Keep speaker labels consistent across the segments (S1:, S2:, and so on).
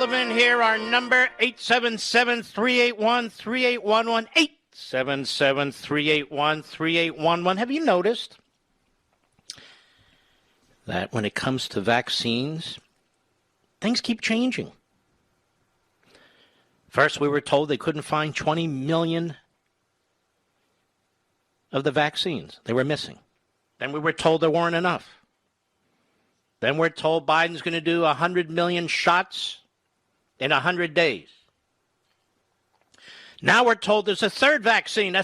S1: Levin here, our number 877-381-3811, 877-381-3811. Have you noticed that when it comes to vaccines, things keep changing? First, we were told they couldn't find 20 million of the vaccines. They were missing. Then we were told there weren't enough. Then we're told Biden's going to do 100 million shots in 100 days. Now we're told there's a third vaccine,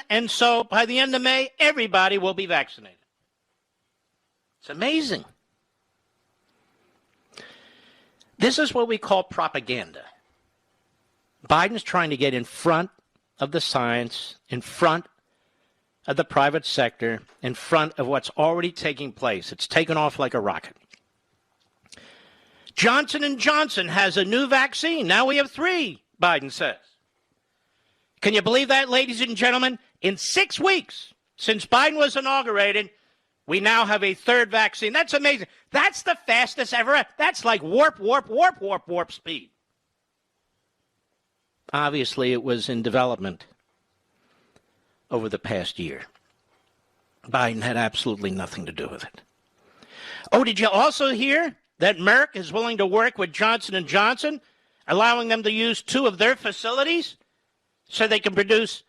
S1: and so by the end of May, everybody will be vaccinated. It's amazing. This is what we call propaganda. Biden's trying to get in front of the science, in front of the private sector, in front of what's already taking place. It's taken off like a rocket. Johnson & Johnson has a new vaccine. Now we have 3, Biden says. Can you believe that, ladies and gentlemen? In 6 weeks, since Biden was inaugurated, we now have a third vaccine. That's amazing. That's the fastest ever. That's like warp speed. Obviously, it was in development over the past year. Biden had absolutely nothing to do with it. Oh, did you also hear that Merck is willing to work with Johnson & Johnson, allowing them to use 2 of their facilities so they can produce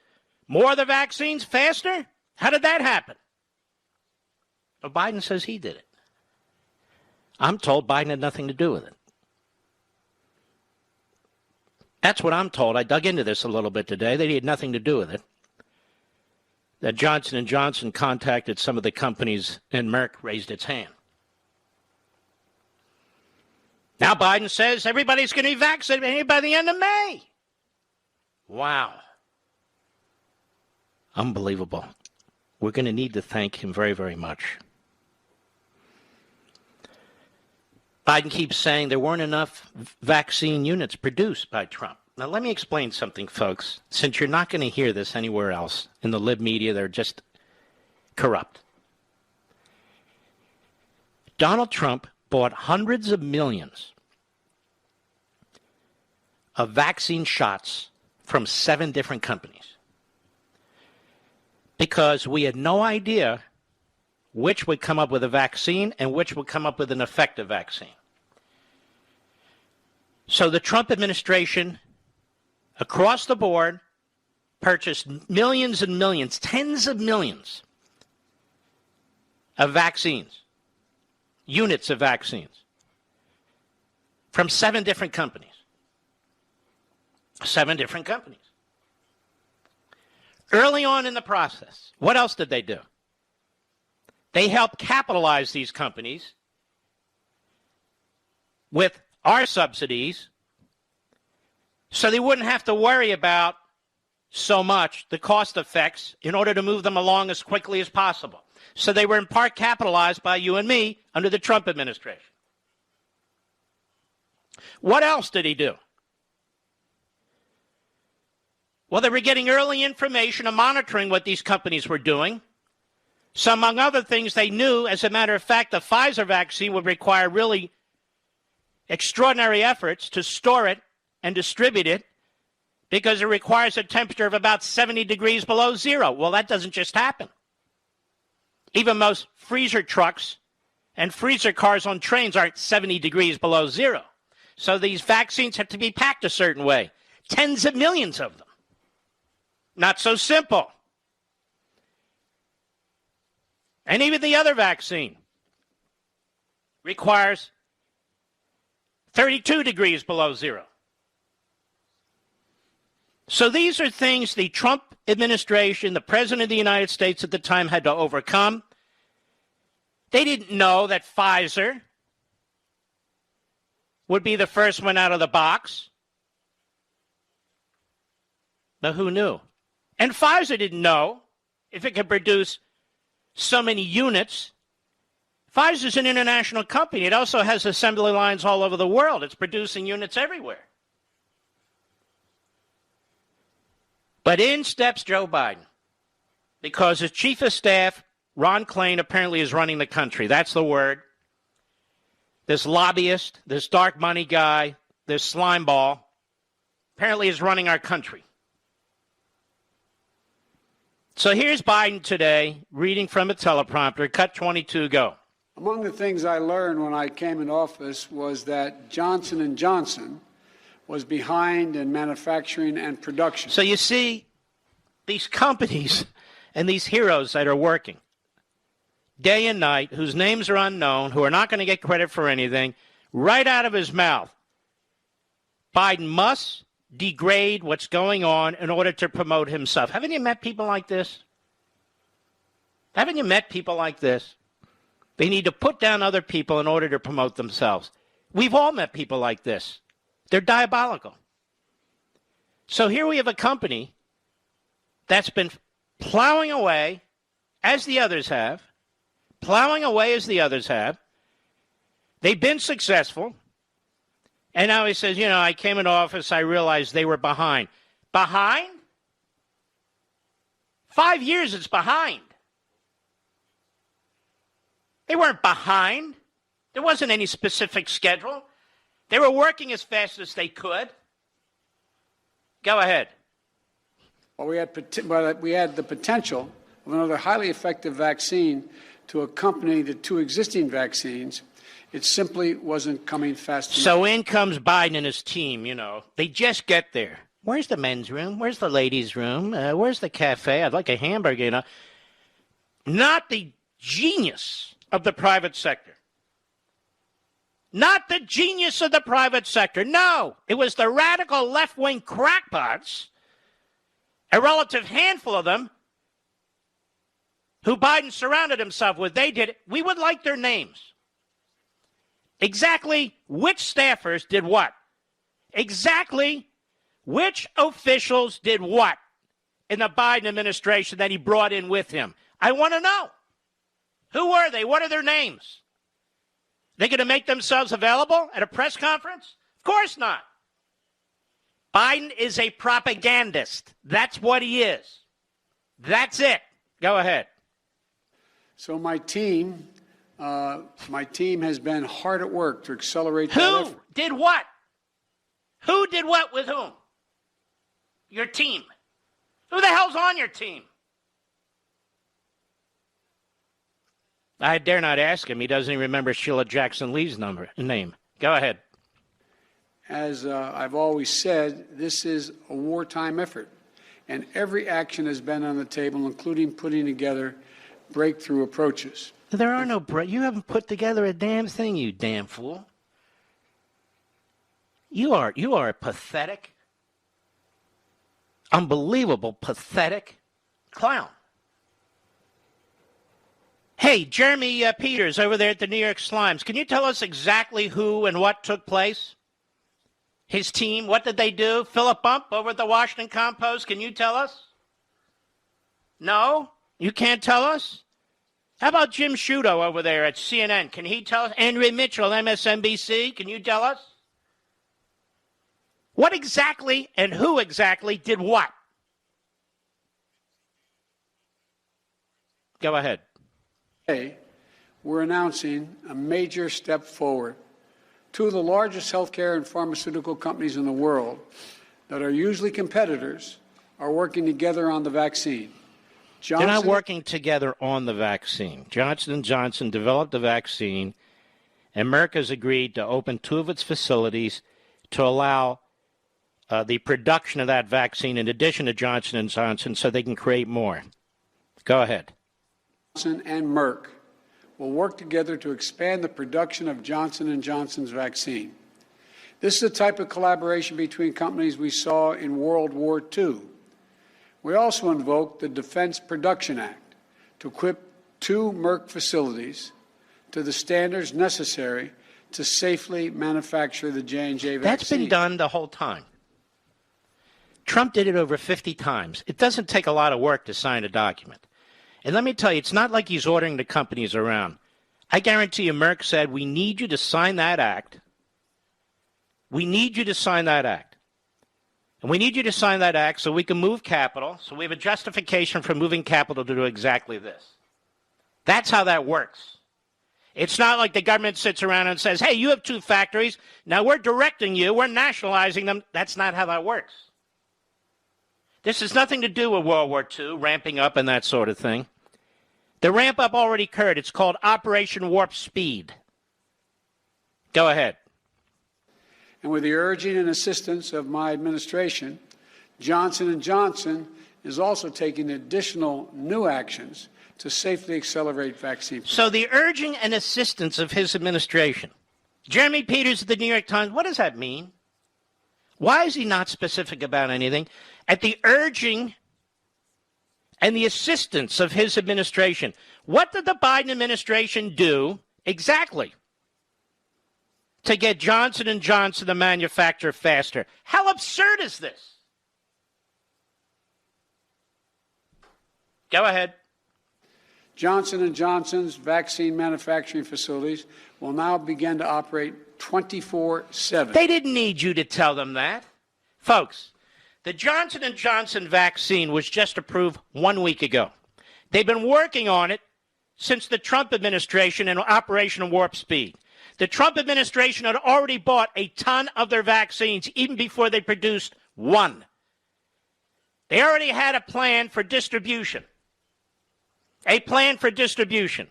S1: more of the vaccines faster? How did that happen? Well, Biden says he did it. I'm told Biden had nothing to do with it. That's what I'm told. I dug into this a little bit today, that he had nothing to do with it. That Johnson & Johnson contacted some of the companies and Merck raised its hand. Now Biden says everybody's going to be vaccinated by the end of May. Wow. Unbelievable. We're going to need to thank him very, very much. Biden keeps saying there weren't enough vaccine units produced by Trump. Now, let me explain something, folks, since you're not going to hear this anywhere else in the lib media. They're just corrupt. Donald Trump bought hundreds of millions of vaccine shots from 7 different companies because we had no idea which would come up with a vaccine and which would come up with an effective vaccine. So the Trump administration, across the board, purchased millions and millions, tens of millions of vaccines, units of vaccines, from 7 different companies. 7 different companies. Early on in the process, what else did they do? They helped capitalize these companies with our subsidies so they wouldn't have to worry about so much the cost effects in order to move them along as quickly as possible. So they were in part capitalized by you and me under the Trump administration. What else did he do? Well, they were getting early information and monitoring what these companies were doing. So among other things, they knew, as a matter of fact, the Pfizer vaccine would require really extraordinary efforts to store it and distribute it because it requires a temperature of about 70 degrees below zero. Well, that doesn't just happen. Even most freezer trucks and freezer cars on trains aren't 70 degrees below zero. So these vaccines have to be packed a certain way. Tens of millions of them. Not so simple. And even the other vaccine requires 32 degrees below zero. So these are things the Trump administration, the President of the United States at the time, had to overcome. They didn't know that Pfizer would be the first one out of the box. But who knew? And Pfizer didn't know if it could produce so many units. Pfizer's an international company. It also has assembly lines all over the world. It's producing units everywhere. But in steps Joe Biden, because his chief of staff, Ron Klain, apparently is running the country. That's the word. this lobbyist, this dark money guy, this slime ball, apparently is running our country. So here's Biden today, reading from a teleprompter. Cut 22, go.
S2: Among the things I learned when I came in office was that Johnson & Johnson was behind in manufacturing and production.
S1: So you see, these companies and these heroes that are working day and night, whose names are unknown, who are not going to get credit for anything, right out of his mouth, Biden must degrade what's going on in order to promote himself. Haven't you met people like this? Haven't you met people like this? They need to put down other people in order to promote themselves. We've all met people like this. They're diabolical. So here we have a company that's been plowing away, as the others have, They've been successful. And now he says, I came into office, I realized they were behind. Behind? 5 years it's behind. They weren't behind. There wasn't any specific schedule. They were working as fast as they could. Go ahead.
S2: Well, we had the potential of another highly effective vaccine to accompany the two existing vaccines. It simply wasn't coming fast enough.
S1: So in comes Biden and his team, They just get there. Where's the men's room? Where's the ladies' room? Where's the cafe? I'd like a hamburger, Not the genius of the private sector. Not the genius of the private sector. No, it was the radical left-wing crackpots, a relative handful of them, who Biden surrounded himself with. They did it. We would like their names. Exactly which staffers did what? Exactly which officials did what in the Biden administration that he brought in with him? I want to know. Who were they? What are their names? They going to make themselves available at a press conference? Of course not. Biden is a propagandist. That's what he is. That's it. Go ahead.
S2: So my team has been hard at work to accelerate that
S1: Who
S2: effort.
S1: did what? Who did what with whom? Your team. Who the hell's on your team? I dare not ask him. He doesn't even remember Sheila Jackson Lee's name. Go ahead.
S2: As I've always said, this is a wartime effort, and every action has been on the table, including putting together breakthrough approaches.
S1: There are no you haven't put together a damn thing, you damn fool. You are a pathetic, unbelievable, pathetic clown. Hey, Jeremy Peters over there at the New York Slimes, can you tell us exactly who and what took place? His team, what did they do? Philip Bump over at the Washington Compost, can you tell us? No? You can't tell us? How about Jim Sciutto over there at CNN? Can he tell us? Andrea Mitchell, MSNBC, can you tell us? What exactly and who exactly did what? Go ahead.
S2: Today, we're announcing a major step forward. Two of the largest healthcare and pharmaceutical companies in the world that are usually competitors are working together on the vaccine.
S1: They're not working together on the vaccine. Johnson & Johnson developed the vaccine, and Merck has agreed to open two of its facilities to allow the production of that vaccine in addition to Johnson & Johnson so they can create more. Go ahead.
S2: Johnson and Merck will work together to expand the production of Johnson & Johnson's vaccine. This is the type of collaboration between companies we saw in World War II. We also invoked the Defense Production Act to equip two Merck facilities to the standards necessary to safely manufacture the J&J vaccine.
S1: That's been done the whole time. Trump did it over 50 times. It doesn't take a lot of work to sign a document. And let me tell you, it's not like he's ordering the companies around. I guarantee you Merck said, we need you to sign that act. We need you to sign that act. And we need you to sign that act so we can move capital, so we have a justification for moving capital to do exactly this. That's how that works. It's not like the government sits around and says, hey, you have 2 factories. Now we're directing you. We're nationalizing them. That's not how that works. This has nothing to do with World War II, ramping up and that sort of thing. The ramp up already occurred. It's called Operation Warp Speed. Go ahead.
S2: And with the urging and assistance of my administration, Johnson & Johnson is also taking additional new actions to safely accelerate vaccine.
S1: So the urging and assistance of his administration. Jeremy Peters of the New York Times, what does that mean? Why is he not specific about anything? At the urging and the assistance of his administration. What did the Biden administration do exactly to get Johnson & Johnson to manufacture faster? How absurd is this? Go ahead.
S2: Johnson & Johnson's vaccine manufacturing facilities will now begin to operate 24/7.
S1: They didn't need you to tell them that. Folks, the Johnson & Johnson vaccine was just approved 1 week ago. They've been working on it since the Trump administration and Operation Warp Speed. The Trump administration had already bought a ton of their vaccines even before they produced one. They already had a plan for distribution. A plan for distribution.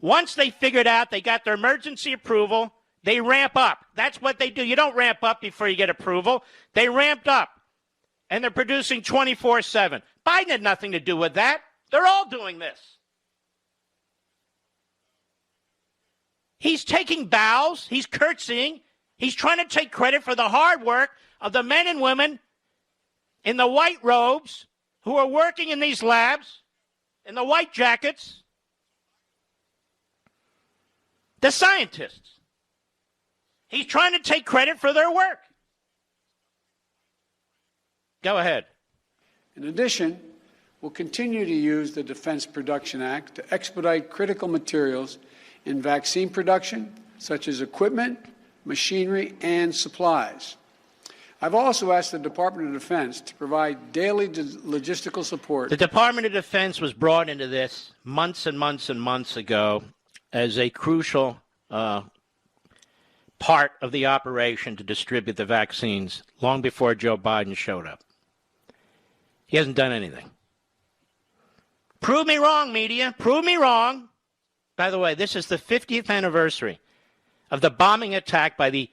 S1: Once they figured out they got their emergency approval, they ramp up. That's what they do. You don't ramp up before you get approval. They ramped up, and they're producing 24/7. Biden had nothing to do with that. They're all doing this. He's taking bows. He's curtsying. He's trying to take credit for the hard work of the men and women in the white robes who are working in these labs, in the white jackets, the scientists. He's trying to take credit for their work. Go ahead.
S2: In addition, we'll continue to use the Defense Production Act to expedite critical materials in vaccine production, such as equipment, machinery, and supplies. I've also asked the Department of Defense to provide daily logistical support.
S1: The Department of Defense was brought into this months and months and months ago as a crucial part of the operation to distribute the vaccines long before Joe Biden showed up. He hasn't done anything. Prove me wrong, media. Prove me wrong. By the way, this is the 50th anniversary of the bombing attack by the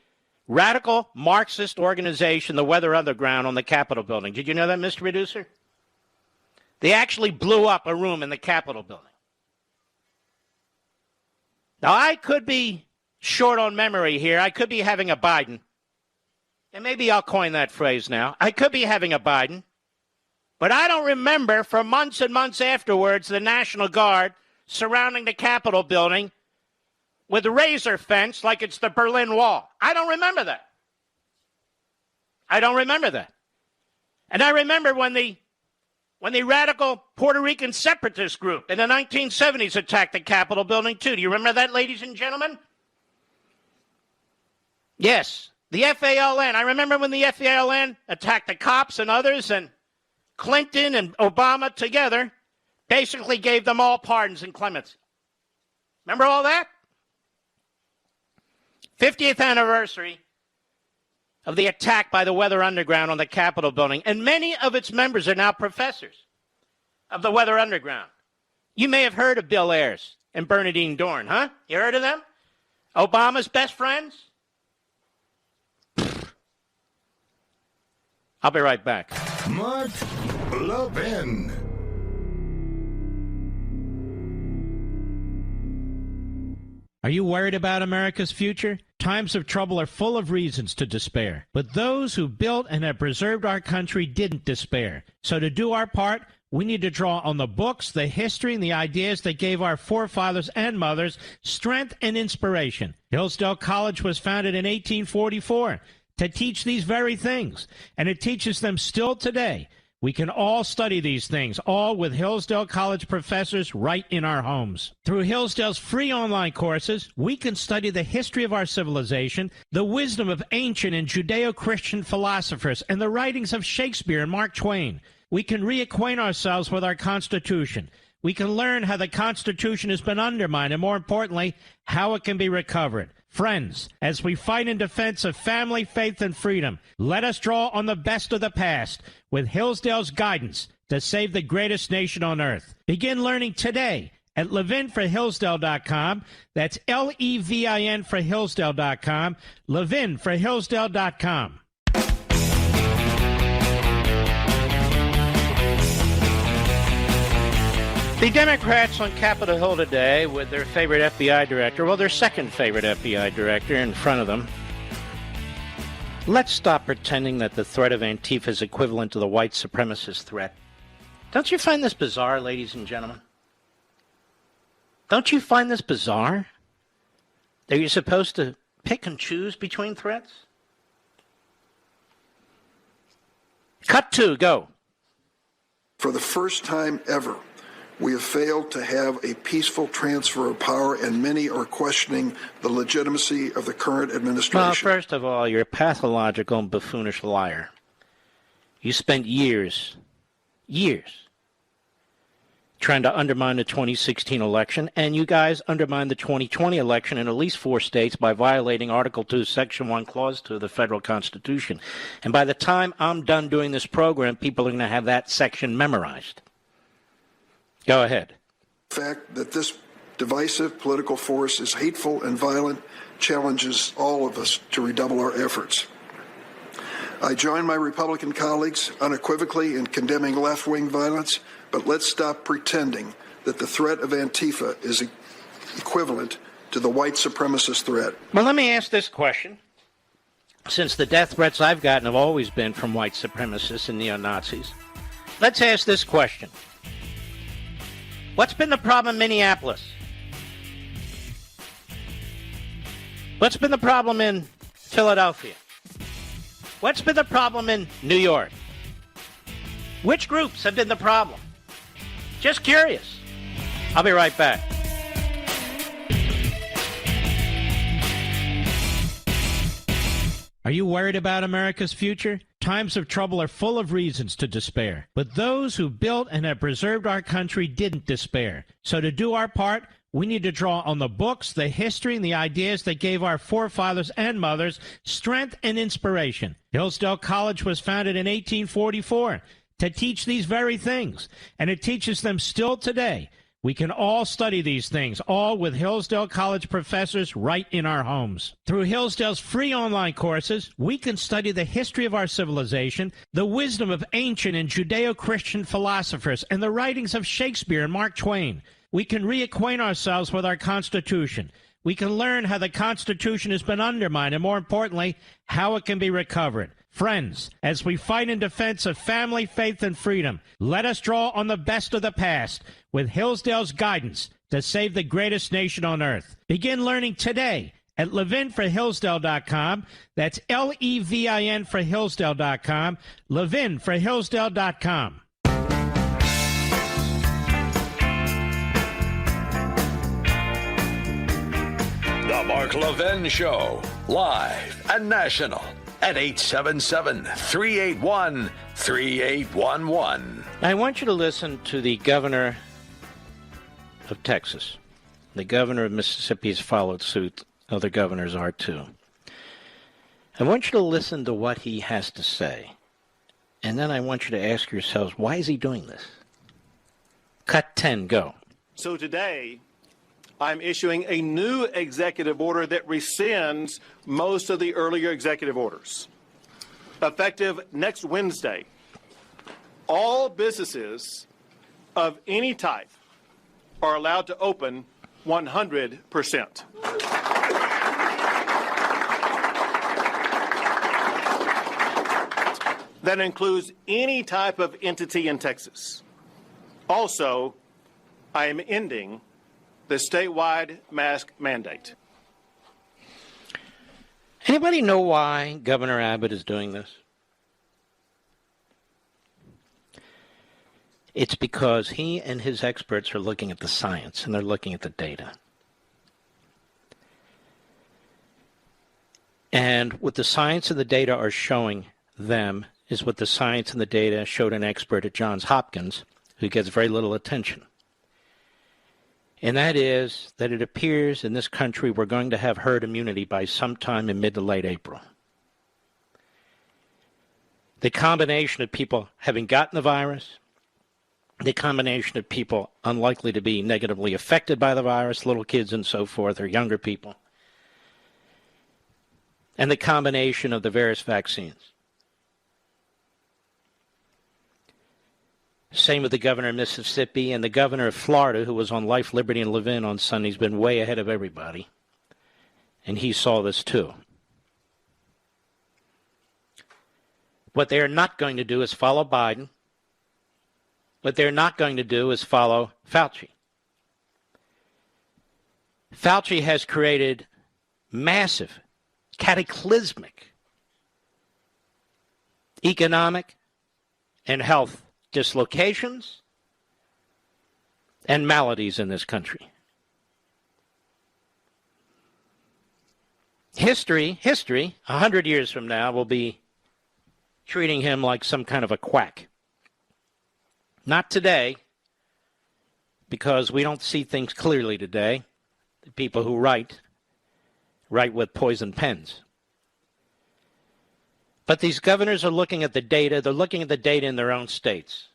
S1: radical Marxist organization, the Weather Underground, on the Capitol building. Did you know that, Mr. Producer? They actually blew up a room in the Capitol building. Now, I could be short on memory here. I could be having a Biden. And maybe I'll coin that phrase now. I could be having a Biden. But I don't remember for months and months afterwards the National Guard surrounding the Capitol building with a razor fence like it's the Berlin Wall. I don't remember that. I don't remember that. And I remember when the radical Puerto Rican separatist group in the 1970s attacked the Capitol building too. Do you remember that, ladies and gentlemen? Yes, the FALN. I remember when the FALN attacked the cops and others, and Clinton and Obama together basically gave them all pardons and clemency. Remember all that? 50th anniversary of the attack by the Weather Underground on the Capitol building, and many of its members are now professors of the Weather Underground. You may have heard of Bill Ayers and Bernardine Dorn, huh? You heard of them? Obama's best friends? I'll be right back.
S3: Mark Levin.
S4: Are you worried about America's future? Times of trouble are full of reasons to despair. But those who built and have preserved our country didn't despair. So to do our part, we need to draw on the books, the history, and the ideas that gave our forefathers and mothers strength and inspiration. Hillsdale College was founded in 1844 to teach these very things, and it teaches them still today. We can all study these things, all with Hillsdale College professors right in our homes. Through Hillsdale's free online courses, we can study the history of our civilization, the wisdom of ancient and Judeo-Christian philosophers, and the writings of Shakespeare and Mark Twain. We can reacquaint ourselves with our Constitution. we can learn how the Constitution has been undermined and, more importantly, how it can be recovered. Friends, as we fight in defense of family, faith, and freedom, let us draw on the best of the past with Hillsdale's guidance to save the greatest nation on earth. Begin learning today at levinforhillsdale.com. That's Levin for Hillsdale.com. levinforhillsdale.com.
S1: The Democrats on Capitol Hill today with their favorite FBI director, well, their second favorite FBI director in front of them. Let's stop pretending that the threat of Antifa is equivalent to the white supremacist threat. Don't you find this bizarre, ladies and gentlemen? Don't you find this bizarre? That you're supposed to pick and choose between threats? Cut 2, go.
S5: For the first time ever, we have failed to have a peaceful transfer of power, and many are questioning the legitimacy of the current administration.
S1: Well, first of all, you're a pathological and buffoonish liar. You spent years trying to undermine the 2016 election, and you guys undermined the 2020 election in at least 4 states by violating Article 2, Section 1, Clause 2 of the federal Constitution. And by the time I'm done doing this program, people are going to have that section memorized. Go ahead.
S5: The fact that this divisive political force is hateful and violent challenges all of us to redouble our efforts. I join my Republican colleagues unequivocally in condemning left-wing violence, but let's stop pretending that the threat of Antifa is equivalent to the white supremacist threat.
S1: Well, let me ask this question. Since the death threats I've gotten have always been from white supremacists and neo-Nazis, let's ask this question. What's been the problem in Minneapolis? What's been the problem in Philadelphia? What's been the problem in New York? Which groups have been the problem? Just curious. I'll be right back.
S4: Are you worried about America's future? Times of trouble are full of reasons to despair. But those who built and have preserved our country didn't despair. So to do our part, we need to draw on the books, the history, and the ideas that gave our forefathers and mothers strength and inspiration. Hillsdale College was founded in 1844 to teach these very things, and it teaches them still today. We can all study these things, all with Hillsdale College professors right in our homes. Through Hillsdale's free online courses, we can study the history of our civilization, the wisdom of ancient and Judeo-Christian philosophers, and the writings of Shakespeare and Mark Twain. We can reacquaint ourselves with our Constitution. We can learn how the Constitution has been undermined, and more importantly, how it can be recovered. Friends, as we fight in defense of family, faith, and freedom, let us draw on the best of the past with Hillsdale's guidance to save the greatest nation on earth. Begin learning today at levinforhillsdale.com. That's Levin for Hillsdale.com. levinforhillsdale.com.
S6: The Mark Levin Show, live and national at 877-381-3811.
S1: I want you to listen to the governor of Texas. The governor of Mississippi has followed suit. Other governors are too. I want you to listen to what he has to say. And then I want you to ask yourselves, why is he doing this? Cut 10, go.
S7: So today, I'm issuing a new executive order that rescinds most of the earlier executive orders. Effective next Wednesday, all businesses of any type are allowed to open 100%. That includes any type of entity in Texas. Also, I am ending the statewide mask mandate.
S1: Anybody know why Governor Abbott is doing this? It's because he and his experts are looking at the science and they're looking at the data. And what the science and the data are showing them is what the science and the data showed an expert at Johns Hopkins who gets very little attention. And that is that it appears in this country we're going to have herd immunity by sometime in mid to late April. The combination of people having gotten the virus, the combination of people unlikely to be negatively affected by the virus, little kids and so forth, or younger people, and the combination of the various vaccines. Same with the governor of Mississippi and the governor of Florida, who was on Life, Liberty, and Levin on Sunday. He's been way ahead of everybody. And he saw this too. What they are not going to do is follow Biden. What they're not going to do is follow Fauci. Fauci has created massive, cataclysmic economic and health dislocations and maladies in this country. History, 100 years from now, will be treating him like some kind of a quack. Not today, because we don't see things clearly today. The people who write with poison pens. But these governors are looking at the data. They're looking at the data in their own states.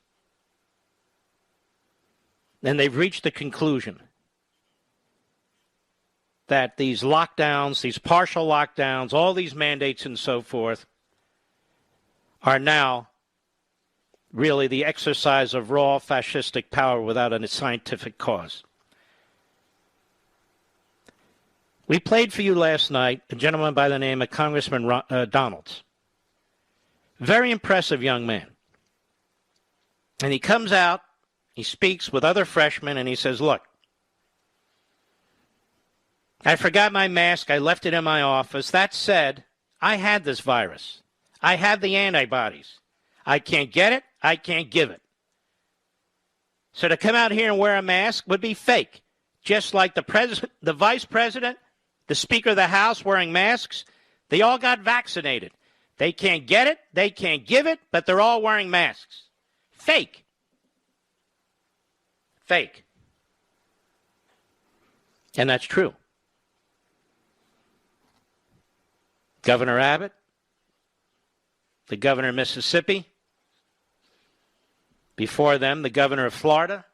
S1: And they've reached the conclusion that these lockdowns, these partial lockdowns, all these mandates and so forth are now really the exercise of raw fascistic power without a scientific cause. We played for you last night a gentleman by the name of Congressman Donalds. Very impressive young man. And he comes out, he speaks with other freshmen, and he says, look, I forgot my mask. I left it in my office. That said, I had this virus. I have the antibodies. I can't get it. I can't give it. So to come out here and wear a mask would be fake. Just like the president, the vice president, the Speaker of the House wearing masks, they all got vaccinated. They can't get it, they can't give it, but they're all wearing masks. Fake. Fake. And that's true. Governor Abbott, the governor of Mississippi, before them, the governor of Florida.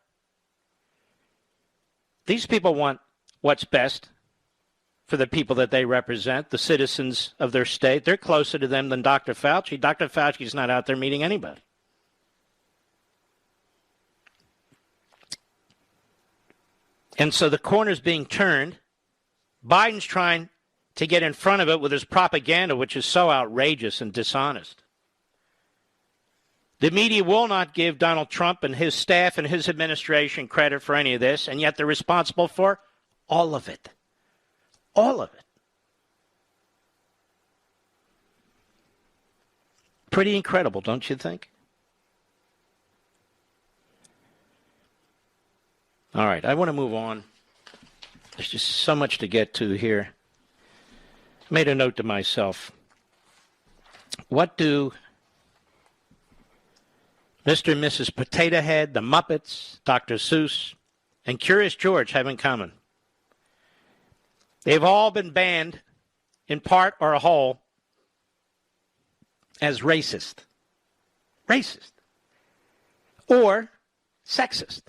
S1: These people want what's best for the people that they represent, the citizens of their state. They're closer to them than Dr. Fauci. Dr. Fauci's not out there meeting anybody. And so the corner's being turned. Biden's trying to get in front of it with his propaganda, which is so outrageous and dishonest. The media will not give Donald Trump and his staff and his administration credit for any of this, and yet they're responsible for all of it. All of it. Pretty incredible, don't you think? All right, I want to move on. There's just so much to get to here. I made a note to myself. What do Mr. and Mrs. Potato Head, the Muppets, Dr. Seuss, and Curious George have in common? They've all been banned, in part or a whole, as racist. Racist. Or sexist.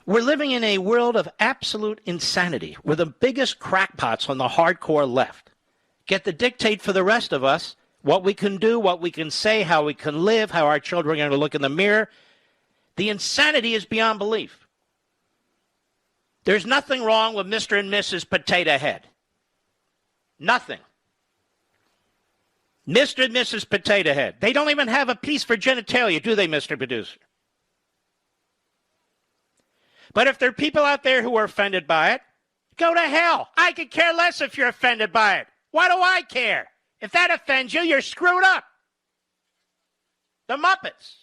S1: We're living in a world of absolute insanity where the biggest crackpots on the hardcore left get to dictate for the rest of us what we can do, what we can say, how we can live, how our children are going to look in the mirror. The insanity is beyond belief. There's nothing wrong with Mr. and Mrs. Potato Head. Nothing. Mr. and Mrs. Potato Head. They don't even have a piece for genitalia, do they, Mr. Producer? But if there are people out there who are offended by it, go to hell. I could care less if you're offended by it. Why do I care? If that offends you, you're screwed up. The Muppets.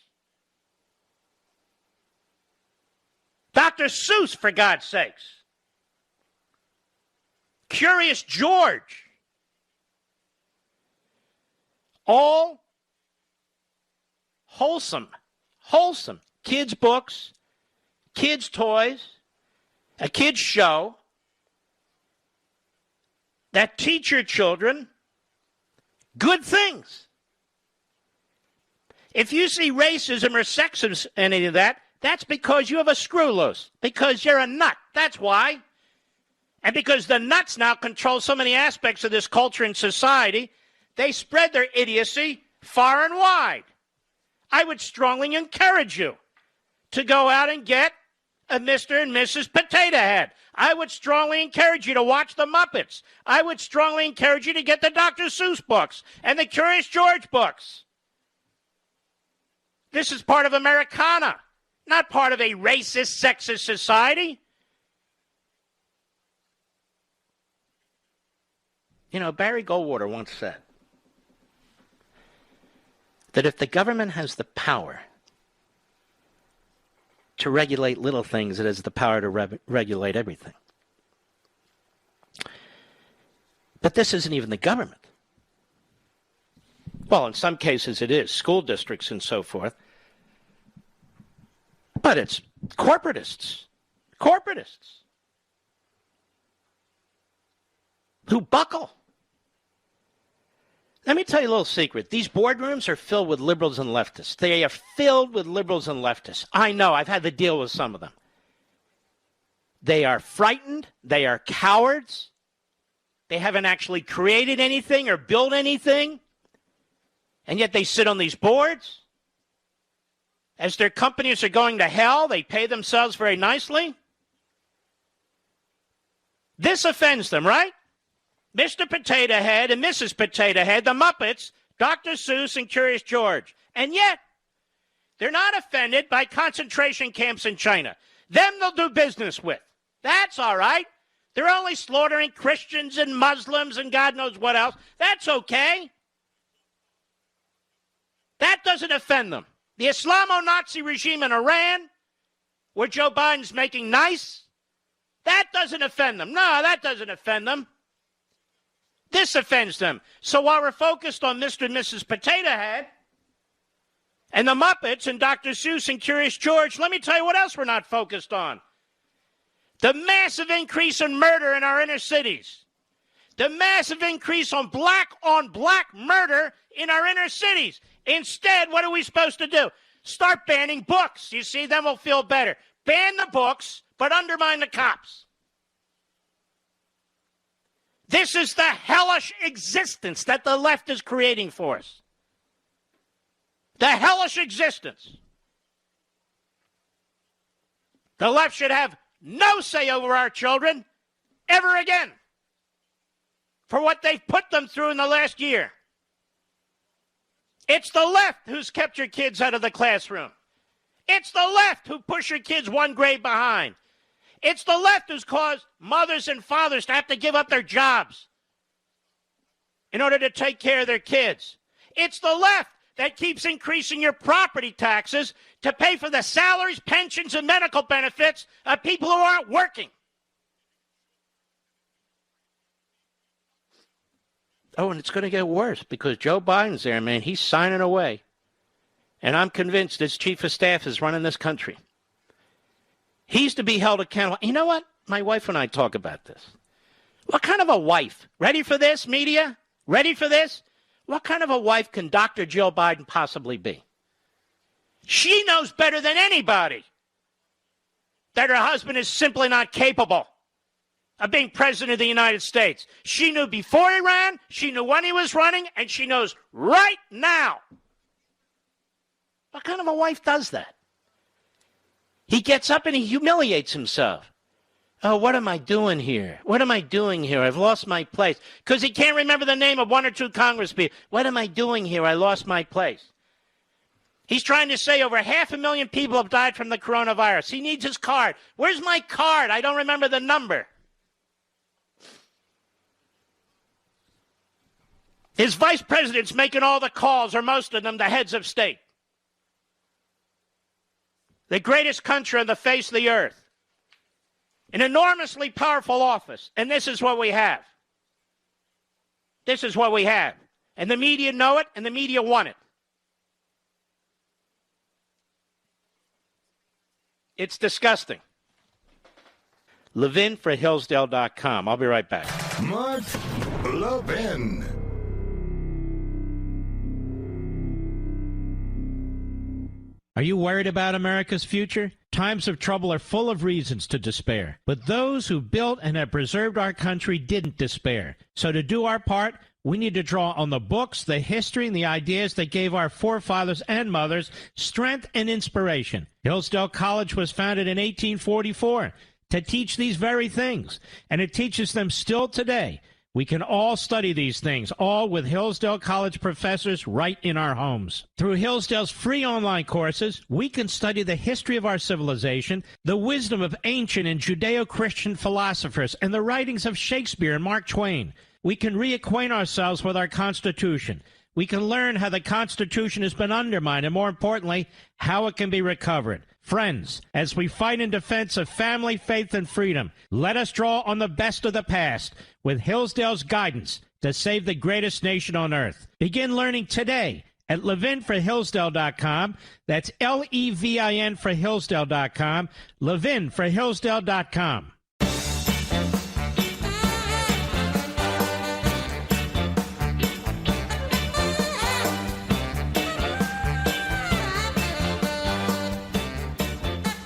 S1: Dr. Seuss, for God's sakes. Curious George. All wholesome kids' books, kids' toys, a kids' show that teach your children good things. If you see racism or sexism, any of that, that's because you have a screw loose, because you're a nut. That's why. And because the nuts now control so many aspects of this culture and society, they spread their idiocy far and wide. I would strongly encourage you to go out and get a Mr. and Mrs. Potato Head. I would strongly encourage you to watch the Muppets. I would strongly encourage you to get the Dr. Seuss books and the Curious George books. This is part of Americana, not part of a racist, sexist society. You know, Barry Goldwater once said that if the government has the power to regulate little things, it has the power to regulate everything. But this isn't even the government. Well, in some cases it is, school districts and so forth. But it's corporatists who buckle. Let me tell you a little secret. These boardrooms are filled with liberals and leftists. They are filled with liberals and leftists. I know. I've had to deal with some of them. They are frightened. They are cowards. They haven't actually created anything or built anything. And yet they sit on these boards. As their companies are going to hell, they pay themselves very nicely. This offends them, right? Mr. Potato Head and Mrs. Potato Head, the Muppets, Dr. Seuss, and Curious George. And yet, they're not offended by concentration camps in China. Them they'll do business with. That's all right. They're only slaughtering Christians and Muslims and God knows what else. That's okay. That doesn't offend them. The Islamo-Nazi regime in Iran, where Joe Biden's making nice, that doesn't offend them. No, that doesn't offend them. This offends them. So while we're focused on Mr. and Mrs. Potato Head and the Muppets and Dr. Seuss and Curious George, let me tell you what else we're not focused on. The massive increase in murder in our inner cities. The massive increase on black murder in our inner cities. Instead, what are we supposed to do? Start banning books. You see, then we'll feel better. Ban the books, but undermine the cops. This is the hellish existence that the left is creating for us. The hellish existence. The left should have no say over our children ever again for what they've put them through in the last year. It's the left who's kept your kids out of the classroom. It's the left who push your kids one grade behind. It's the left who's caused mothers and fathers to have to give up their jobs in order to take care of their kids. It's the left that keeps increasing your property taxes to pay for the salaries, pensions, and medical benefits of people who aren't working. Oh, and it's going to get worse because Joe Biden's there, man. He's signing away. And I'm convinced his chief of staff is running this country. He's to be held accountable. You know what? My wife and I talk about this. What kind of a wife? Ready for this, media? Ready for this? What kind of a wife can Dr. Jill Biden possibly be? She knows better than anybody that her husband is simply not capable of being president of the United States. She knew before he ran, she knew when he was running, and she knows right now. What kind of a wife does that? He gets up and he humiliates himself. Oh, what am I doing here? What am I doing here? I've lost my place. Because he can't remember the name of one or two congresspeople. What am I doing here? I lost my place. He's trying to say over 500,000 people have died from the coronavirus. He needs his card. Where's my card? I don't remember the number. His vice president's making all the calls, or most of them, to heads of state. The greatest country on the face of the earth. An enormously powerful office. And this is what we have. This is what we have. And the media know it, and the media want it. It's disgusting. Levin for Hillsdale.com. I'll be right back.
S3: Mark Levin.
S4: Are you worried about America's future? Times of trouble are full of reasons to despair. But those who built and have preserved our country didn't despair. So to do our part, we need to draw on the books, the history, and the ideas that gave our forefathers and mothers strength and inspiration. Hillsdale College was founded in 1844 to teach these very things, and it teaches them still today. We can all study these things, all with Hillsdale College professors right in our homes. Through Hillsdale's free online courses, we can study the history of our civilization, the wisdom of ancient and Judeo-Christian philosophers, and the writings of Shakespeare and Mark Twain. We can reacquaint ourselves with our Constitution. We can learn how the Constitution has been undermined, and more importantly, how it can be recovered. Friends, as we fight in defense of family, faith, and freedom, let us draw on the best of the past with Hillsdale's guidance to save the greatest nation on earth. Begin learning today at levinforhillsdale.com. That's Levin for Hillsdale.com. levinforhillsdale.com.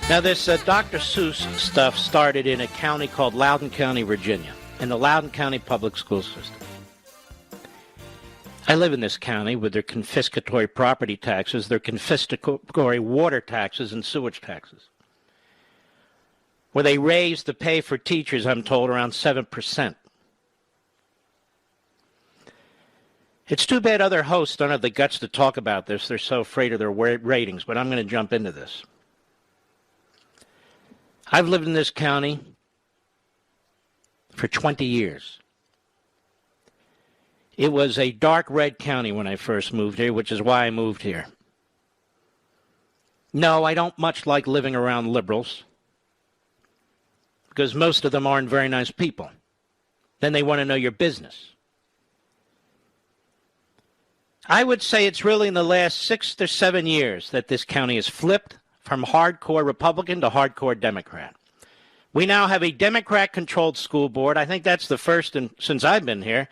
S1: Now, this Dr. Seuss stuff started in a county called Loudoun County, Virginia, in the Loudoun County Public School System. I live in this county with their confiscatory property taxes, their confiscatory water taxes, and sewage taxes, where they raised the pay for teachers, I'm told, around 7%. It's too bad other hosts don't have the guts to talk about this. They're so afraid of their ratings, but I'm going to jump into this. I've lived in this county for 20 years. It was a dark red county when I first moved here, which is why I moved here. No, I don't much like living around liberals, because most of them aren't very nice people. Then they want to know your business. I would say it's really in the last 6 to 7 years that this county has flipped from hardcore Republican to hardcore Democrat. We now have a Democrat-controlled school board. I think that's the first since I've been here.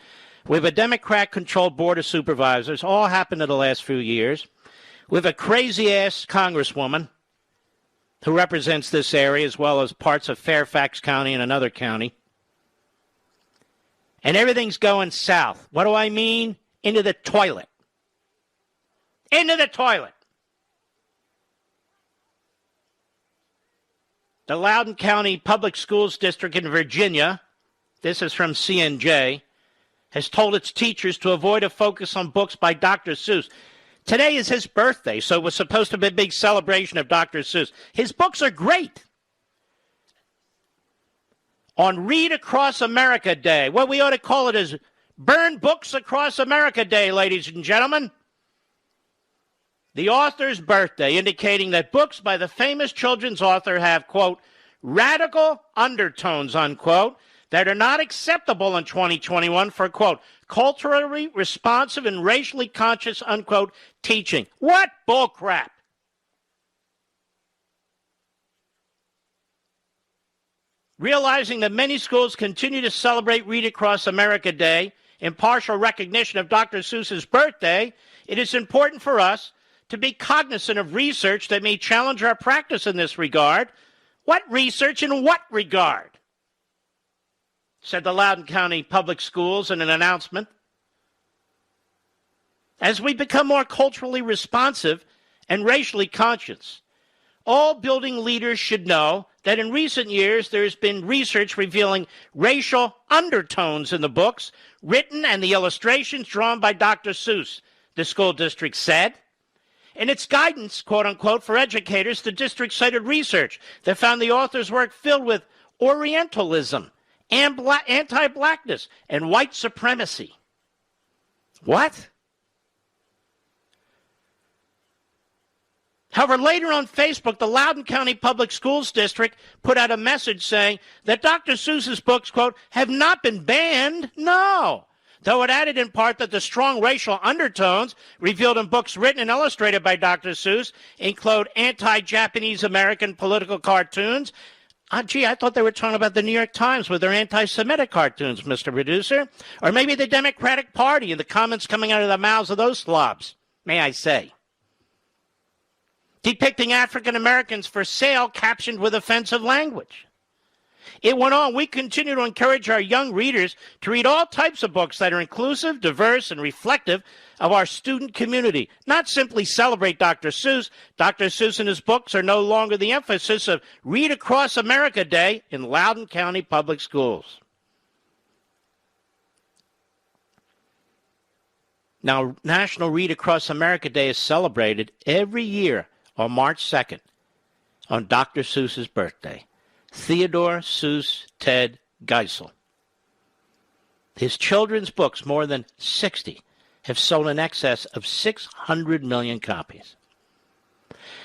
S1: We have a Democrat-controlled board of supervisors, all happened in the last few years. We have a crazy-ass congresswoman who represents this area as well as parts of Fairfax County and another county. And everything's going south. What do I mean? Into the toilet. Into the toilet. The Loudoun County Public Schools District in Virginia, this is from CNJ, has told its teachers to avoid a focus on books by Dr. Seuss. Today is his birthday, so it was supposed to be a big celebration of Dr. Seuss. His books are great. On Read Across America Day, what we ought to call it is Burn Books Across America Day, ladies and gentlemen. The author's birthday, indicating that books by the famous children's author have, quote, radical undertones, unquote, that are not acceptable in 2021 for, quote, culturally responsive and racially conscious, unquote, teaching. What bullcrap? Realizing that many schools continue to celebrate Read Across America Day in partial recognition of Dr. Seuss's birthday, it is important for us to be cognizant of research that may challenge our practice in this regard. What research in what regard? Said the Loudoun County Public Schools in an announcement. As we become more culturally responsive and racially conscious, all building leaders should know that in recent years there has been research revealing racial undertones in the books written and the illustrations drawn by Dr. Seuss, the school district said. In its guidance, quote-unquote, for educators, the district cited research that found the author's work filled with Orientalism, and anti-blackness, and white supremacy. What? However, later on Facebook, the Loudoun County Public Schools District put out a message saying that Dr. Seuss's books, quote, have not been banned. No. though it added in part that the strong racial undertones revealed in books written and illustrated by Dr. Seuss include anti-Japanese American political cartoons. Gee, I thought they were talking about the New York Times with their anti-Semitic cartoons, Mr. Producer. Or maybe the Democratic Party and the comments coming out of the mouths of those slobs, may I say. Depicting African Americans for sale captioned with offensive language. It went on, we continue to encourage our young readers to read all types of books that are inclusive, diverse, and reflective of our student community. Not simply celebrate Dr. Seuss. Dr. Seuss and his books are no longer the emphasis of Read Across America Day in Loudoun County Public Schools. Now, National Read Across America Day is celebrated every year on March 2nd on Dr. Seuss's birthday. Theodore Seuss Ted Geisel. His children's books, more than 60, have sold in excess of 600 million copies.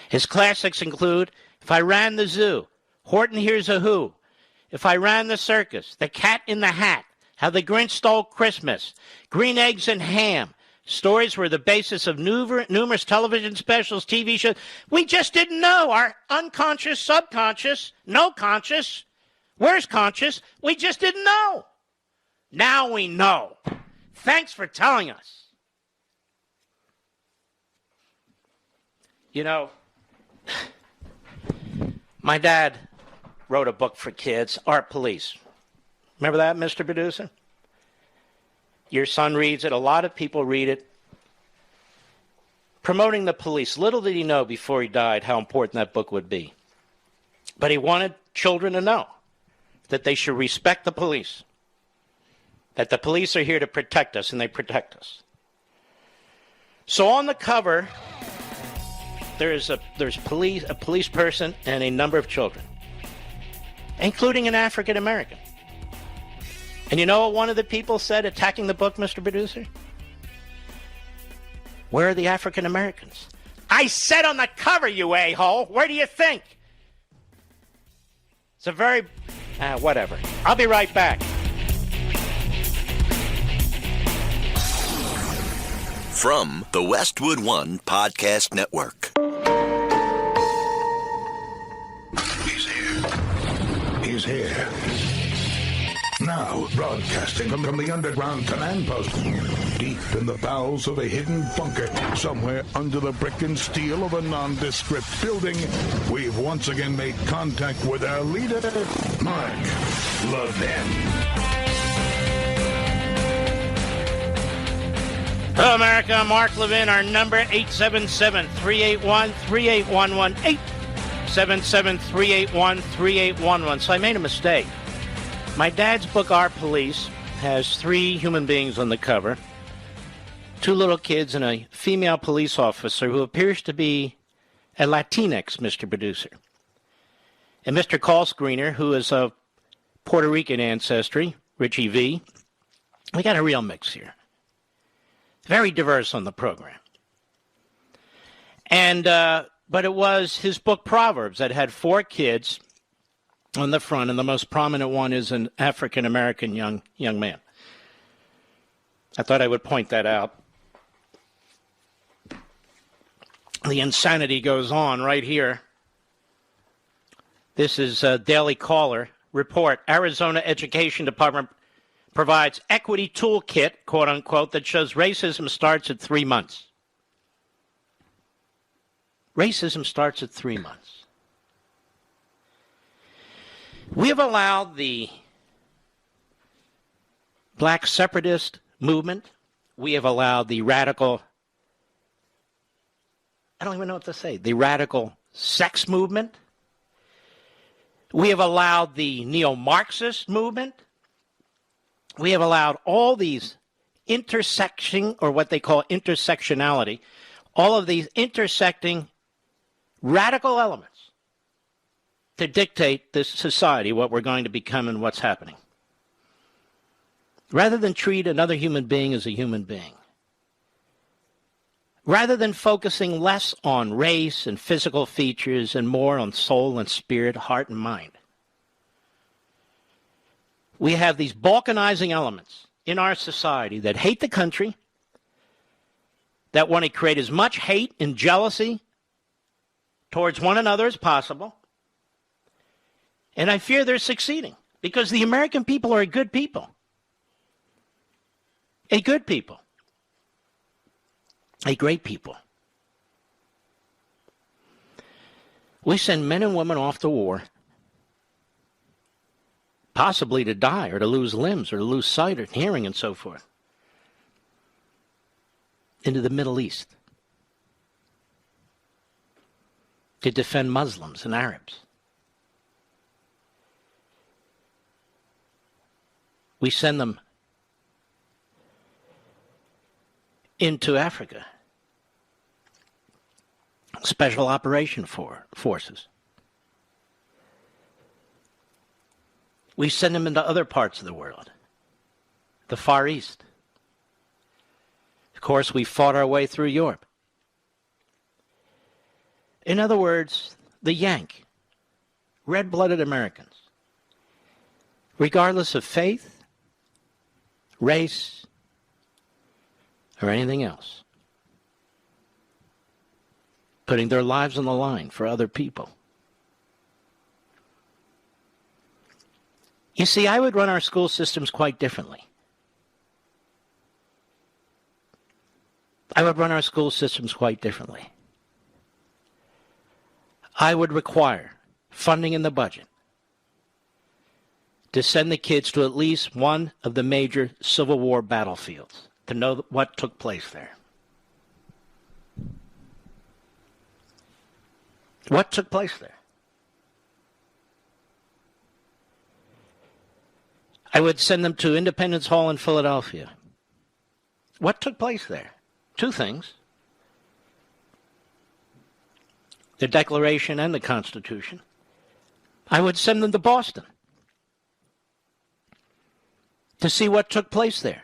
S1: His classics include If I Ran the Zoo, Horton Hears a Who, If I Ran the Circus, The Cat in the Hat, How the Grinch Stole Christmas, Green Eggs and Ham. Stories were the basis of numerous television specials, TV shows. We just didn't know. Our unconscious, subconscious, no conscious. Where's conscious? We just didn't know. Now we know. Thanks for telling us. You know, my dad wrote a book for kids, Art Police. Remember that, Mr. Producer? Your son reads it. A lot of people read it. Promoting the police. Little did he know before he died how important that book would be. But he wanted children to know that they should respect the police. That the police are here to protect us, and they protect us. So on the cover, there's a police person and a number of children, including an African American. And you know what one of the people said attacking the book, Mr. Producer? Where are the African Americans? I said on the cover, you a-hole. Where do you think? It's a very... whatever. I'll be right back.
S8: From the Westwood One Podcast Network.
S3: He's here. He's here. Now, broadcasting from the underground command post, deep in the bowels of a hidden bunker, somewhere under the brick and steel of a nondescript building, we've once again made contact with our leader, Mark Levin.
S1: Hello, America. I'm Mark Levin. Our number, 877-381-3811. 877-381-3811. So I made a mistake. My dad's book, Our Police, has 3 human beings on the cover. 2 little kids and a female police officer who appears to be a Latinx, Mr. Producer. And Mr. Call Screener, who is of Puerto Rican ancestry, Richie V. We got a real mix here. Very diverse on the program. And, but it was his book, Proverbs, that had 4 kids on the front, and the most prominent one is an African-American young man. I thought I would point that out. The insanity goes on right here. This is a Daily Caller report. Arizona Education Department provides equity toolkit, quote unquote, that shows racism starts at 3 months. Racism starts at 3 months. We have allowed the black separatist movement. We have allowed the radical, I don't even know what to say, the radical sex movement. We have allowed the neo-Marxist movement. We have allowed all these intersecting, or what they call intersectionality, all of these intersecting radical elements to dictate this society, what we're going to become and what's happening. Rather than treat another human being as a human being. Rather than focusing less on race and physical features and more on soul and spirit, heart and mind. We have these balkanizing elements in our society that hate the country, that want to create as much hate and jealousy towards one another as possible. And I fear they're succeeding because the American people are a good people. A good people. A great people. We send men and women off to war, possibly to die or to lose limbs or to lose sight or hearing and so forth, into the Middle East to defend Muslims and Arabs. We send them into Africa, special operation forces. We send them into other parts of the world, the Far East. Of course, we fought our way through Europe. In other words, the Yank, red-blooded Americans, regardless of faith, race, or anything else, putting their lives on the line for other people. You see, I would run our school systems quite differently. I would run our school systems quite differently. I would require funding in the budget to send the kids to at least one of the major Civil War battlefields to know what took place there. What took place there? I would send them to Independence Hall in Philadelphia. What took place there? Two things. The Declaration and the Constitution. I would send them to Boston to see what took place there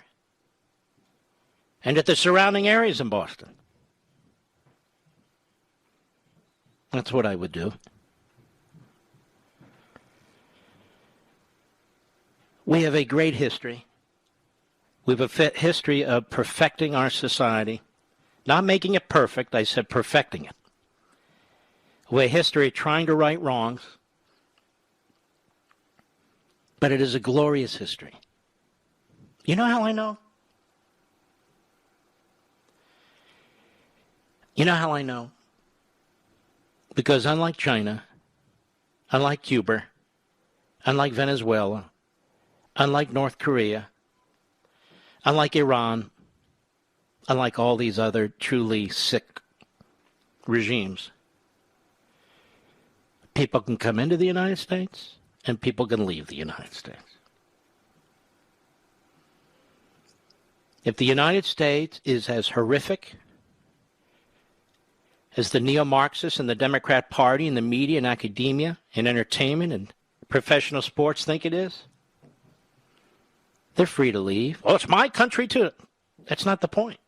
S1: and at the surrounding areas in Boston. That's what I would do. We have a great history. We have a history of perfecting our society. Not making it perfect, I said perfecting it. We have a history of trying to right wrongs. But it is a glorious history. You know how I know? You know how I know? Because unlike China, unlike Cuba, unlike Venezuela, unlike North Korea, unlike Iran, unlike all these other truly sick regimes, people can come into the United States and people can leave the United States. If the United States is as horrific as the neo-Marxists and the Democrat Party and the media and academia and entertainment and professional sports think it is, they're free to leave. Oh, it's my country too. That's not the point.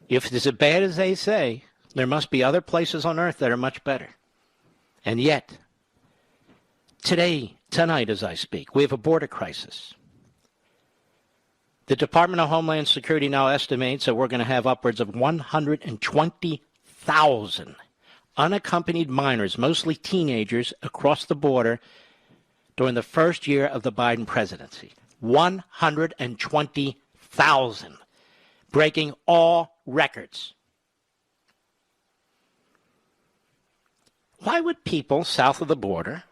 S1: If it's as bad as they say, there must be other places on earth that are much better. And yet, tonight as I speak, we have a border crisis. The Department of Homeland Security now estimates that we're going to have upwards of 120,000 unaccompanied minors, mostly teenagers, across the border during the first year of the Biden presidency. 120,000, breaking all records. Why would people south of the border,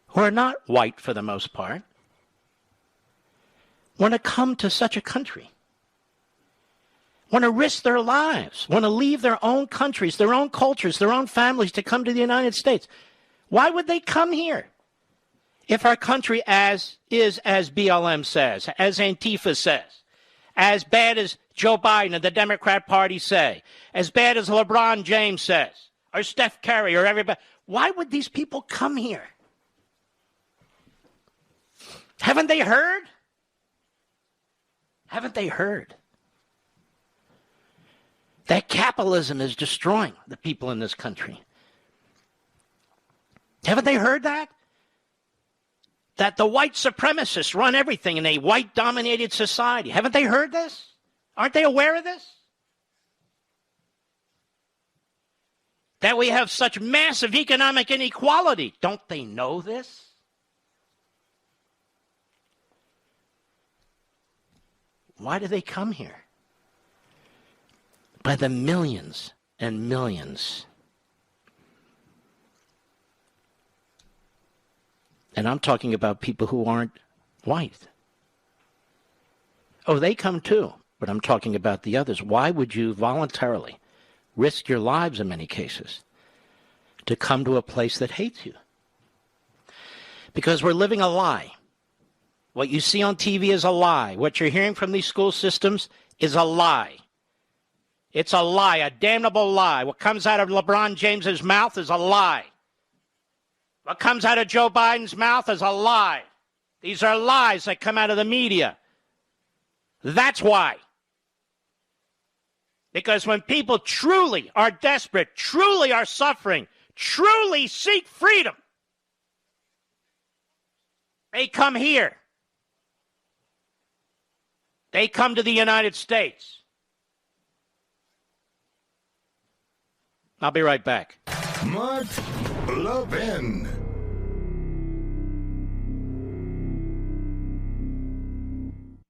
S1: who are not white for the most part, want to come to such a country? Want to risk their lives, want to leave their own countries, their own cultures, their own families to come to the United States? Why would they come here? If our country is as BLM says, as Antifa says, as bad as Joe Biden and the Democrat Party say, as bad as LeBron James says, or Steph Curry or everybody, why would these people come here? Haven't they heard? Haven't they heard that capitalism is destroying the people in this country? Haven't they heard that? that the white supremacists run everything in a white-dominated society. Haven't they heard this? Aren't they aware of this? That we have such massive economic inequality. Don't they know this? Why do they come here? By the millions and millions. And I'm talking about people who aren't white. Oh, they come too, but I'm talking about the others. Why would you voluntarily risk your lives in many cases to come to a place that hates you? Because we're living a lie. What you see on TV is a lie. What you're hearing from these school systems is a lie. It's a lie, a damnable lie. What comes out of LeBron James's mouth is a lie. What comes out of Joe Biden's mouth is a lie. These are lies that come out of the media. That's why. Because when people truly are desperate, truly are suffering, truly seek freedom, they come here. They come to the United States. I'll be right back.
S3: Mark Levin.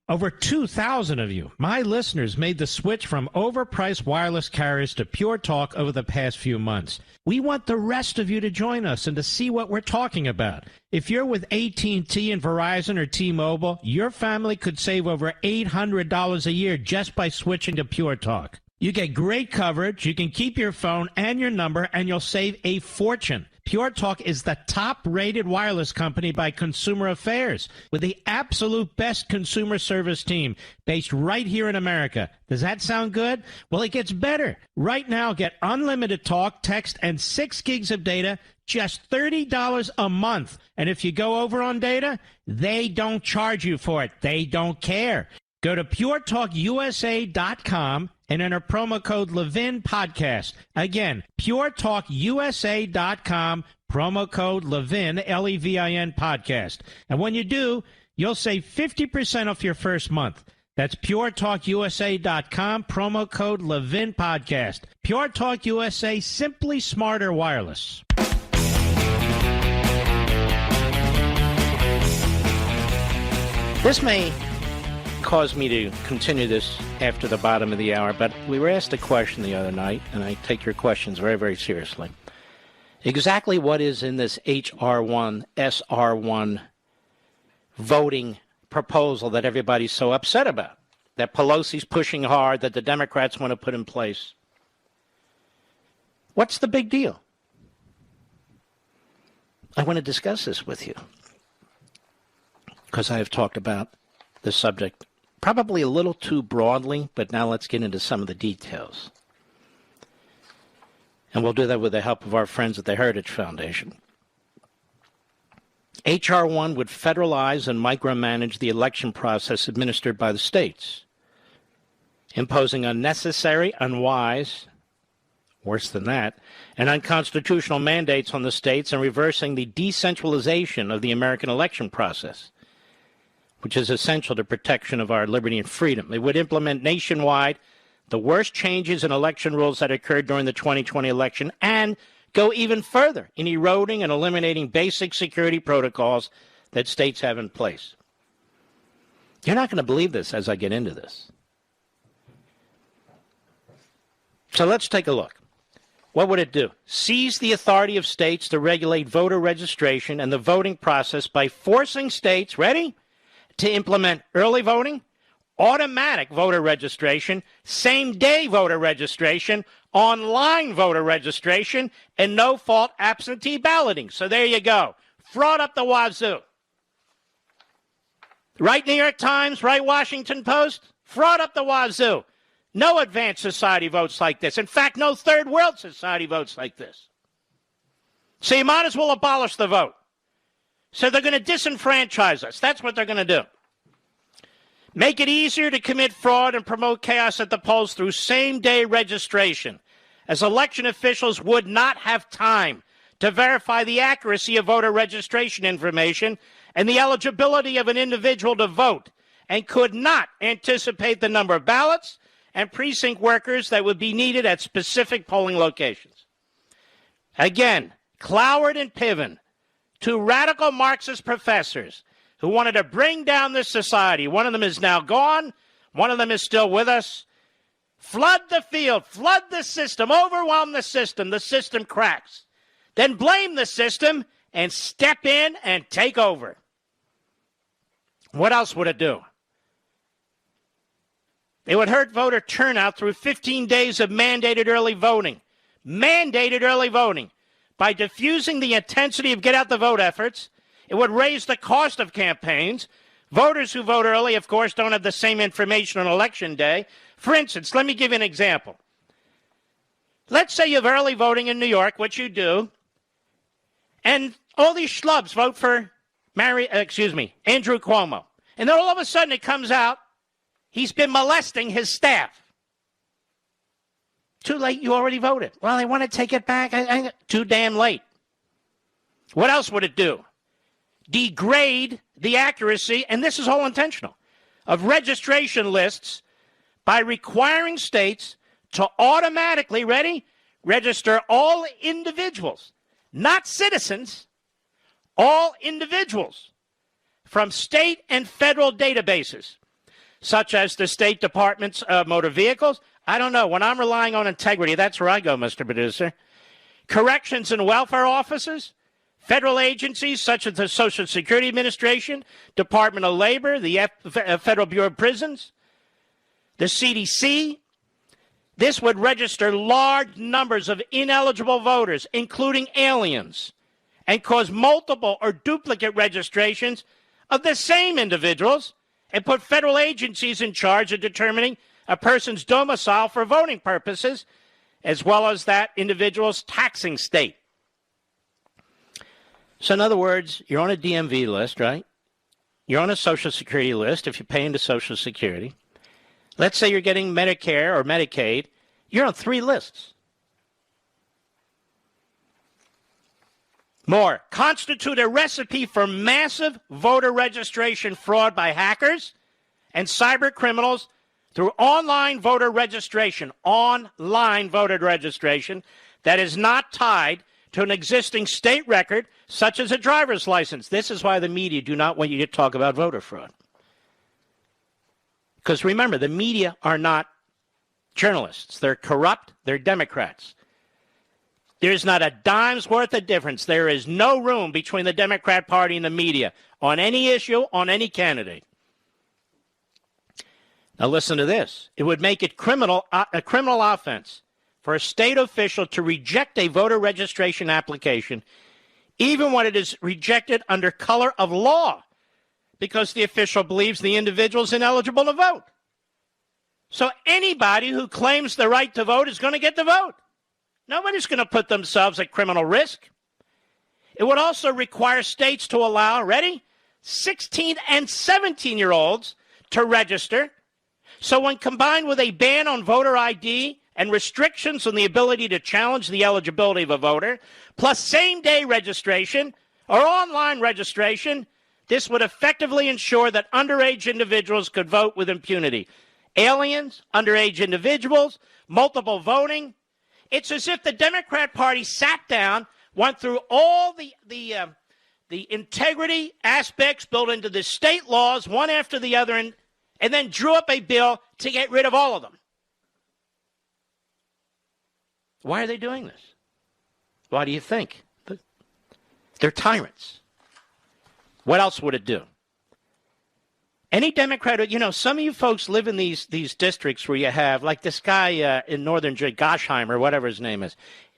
S4: Over 2,000 of you, my listeners, made the switch from overpriced wireless carriers to Pure Talk over the past few months. We want the rest of you to join us and to see what we're talking about. If you're with AT&T and Verizon or T-Mobile, your family could save over $800 a year just by switching to Pure Talk. You get great coverage, you can keep your phone and your number, and you'll save a fortune. Pure Talk is the top-rated wireless company by Consumer Affairs, with the absolute best consumer service team based right here in America. Does that sound good? Well, it gets better. Right now, get unlimited talk, text, and 6 gigs of data, just $30 a month. And if you go over on data, they don't charge you for it. They don't care. Go to puretalkusa.com and enter promo code Levin Podcast. Again, puretalkusa.com, promo code Levin, Levin Podcast. And when you do, you'll save 50% off your first month. That's puretalkusa.com, promo code Levin Podcast. Pure Talk USA, simply smarter wireless.
S1: This may cause me to continue this after the bottom of the hour, but we were asked a question the other night, and I take your questions very, very seriously. Exactly what is in this HR1, SR1 voting proposal that everybody's so upset about, that Pelosi's pushing hard, that the Democrats want to put in place? What's the big deal? I want to discuss this with you because I have talked about this subject probably a little too broadly, but now let's get into some of the details. And we'll do that with the help of our friends at the Heritage Foundation. H.R. 1 would federalize and micromanage the election process administered by the states, imposing unnecessary, unwise, worse than that, and unconstitutional mandates on the states and reversing the decentralization of the American election process, which is essential to protection of our liberty and freedom. It would implement nationwide the worst changes in election rules that occurred during the 2020 election and go even further in eroding and eliminating basic security protocols that states have in place. You're not going to believe this as I get into this. So let's take a look. What would it do? Seize the authority of states to regulate voter registration and the voting process by forcing states, ready, to implement early voting, automatic voter registration, same-day voter registration, online voter registration, and no-fault absentee balloting. So there you go. Fraud up the wazoo. Right New York Times, right Washington Post, fraud up the wazoo. No advanced society votes like this. In fact, no third world society votes like this. So you might as well abolish the vote. So they're going to disenfranchise us. That's what they're going to do. Make it easier to commit fraud and promote chaos at the polls through same-day registration, as election officials would not have time to verify the accuracy of voter registration information and the eligibility of an individual to vote and could not anticipate the number of ballots and precinct workers that would be needed at specific polling locations. Again, Cloward and Piven, two radical Marxist professors who wanted to bring down this society. One of them is now gone. One of them is still with us. Flood the field, flood the system, overwhelm the system cracks. Then blame the system and step in and take over. What else would it do? It would hurt voter turnout through 15 days of mandated early voting. Mandated early voting. By diffusing the intensity of get-out-the-vote efforts, it would raise the cost of campaigns. Voters who vote early, of course, don't have the same information on Election Day. For instance, let me give you an example. Let's say you have early voting in New York, which you do, and all these schlubs vote for Andrew Cuomo. And then all of a sudden it comes out he's been molesting his staff. Too late, you already voted. Well, I want to take it back. Too damn late. What else would it do? Degrade the accuracy, and this is all intentional, of registration lists by requiring states to automatically, register all individuals, not citizens, all individuals from state and federal databases, such as the State Department's motor vehicles. I don't know. When I'm relying on integrity, that's where I go, Mr. Producer. Corrections and welfare offices, federal agencies such as the Social Security Administration, Department of Labor, the Federal Bureau of Prisons, the CDC. This would register large numbers of ineligible voters, including aliens, and cause multiple or duplicate registrations of the same individuals, and put federal agencies in charge of determining a person's domicile for voting purposes, as well as that individual's taxing state. So in other words, you're on a DMV list, right? You're on a Social Security list if you pay into Social Security. Let's say you're getting Medicare or Medicaid. You're on 3 lists. More. Constitute a recipe for massive voter registration fraud by hackers and cyber criminals through online voter registration that is not tied to an existing state record, such as a driver's license. This is why the media do not want you to talk about voter fraud. Because remember, the media are not journalists. They're corrupt. They're Democrats. There's not a dime's worth of difference. There is no room between the Democrat Party and the media on any issue, on any candidate. Now listen to this. It would make it a criminal offense for a state official to reject a voter registration application, even when it is rejected under color of law, because the official believes the individual is ineligible to vote. So anybody who claims the right to vote is going to get the vote. Nobody's going to put themselves at criminal risk. It would also require states to allow, 16 and 17-year-olds to register. So when combined with a ban on voter ID and restrictions on the ability to challenge the eligibility of a voter, plus same-day registration or online registration, this would effectively ensure that underage individuals could vote with impunity. Aliens, underage individuals, multiple voting. It's as if the Democrat Party sat down, went through all the integrity aspects built into the state laws, one after the other, and then drew up a bill to get rid of all of them. Why are they doing this? Why do you think? They're tyrants. What else would it do? Any Democrat, some of you folks live in these districts where you have, like this guy in northern Gosheimer, whatever his name is.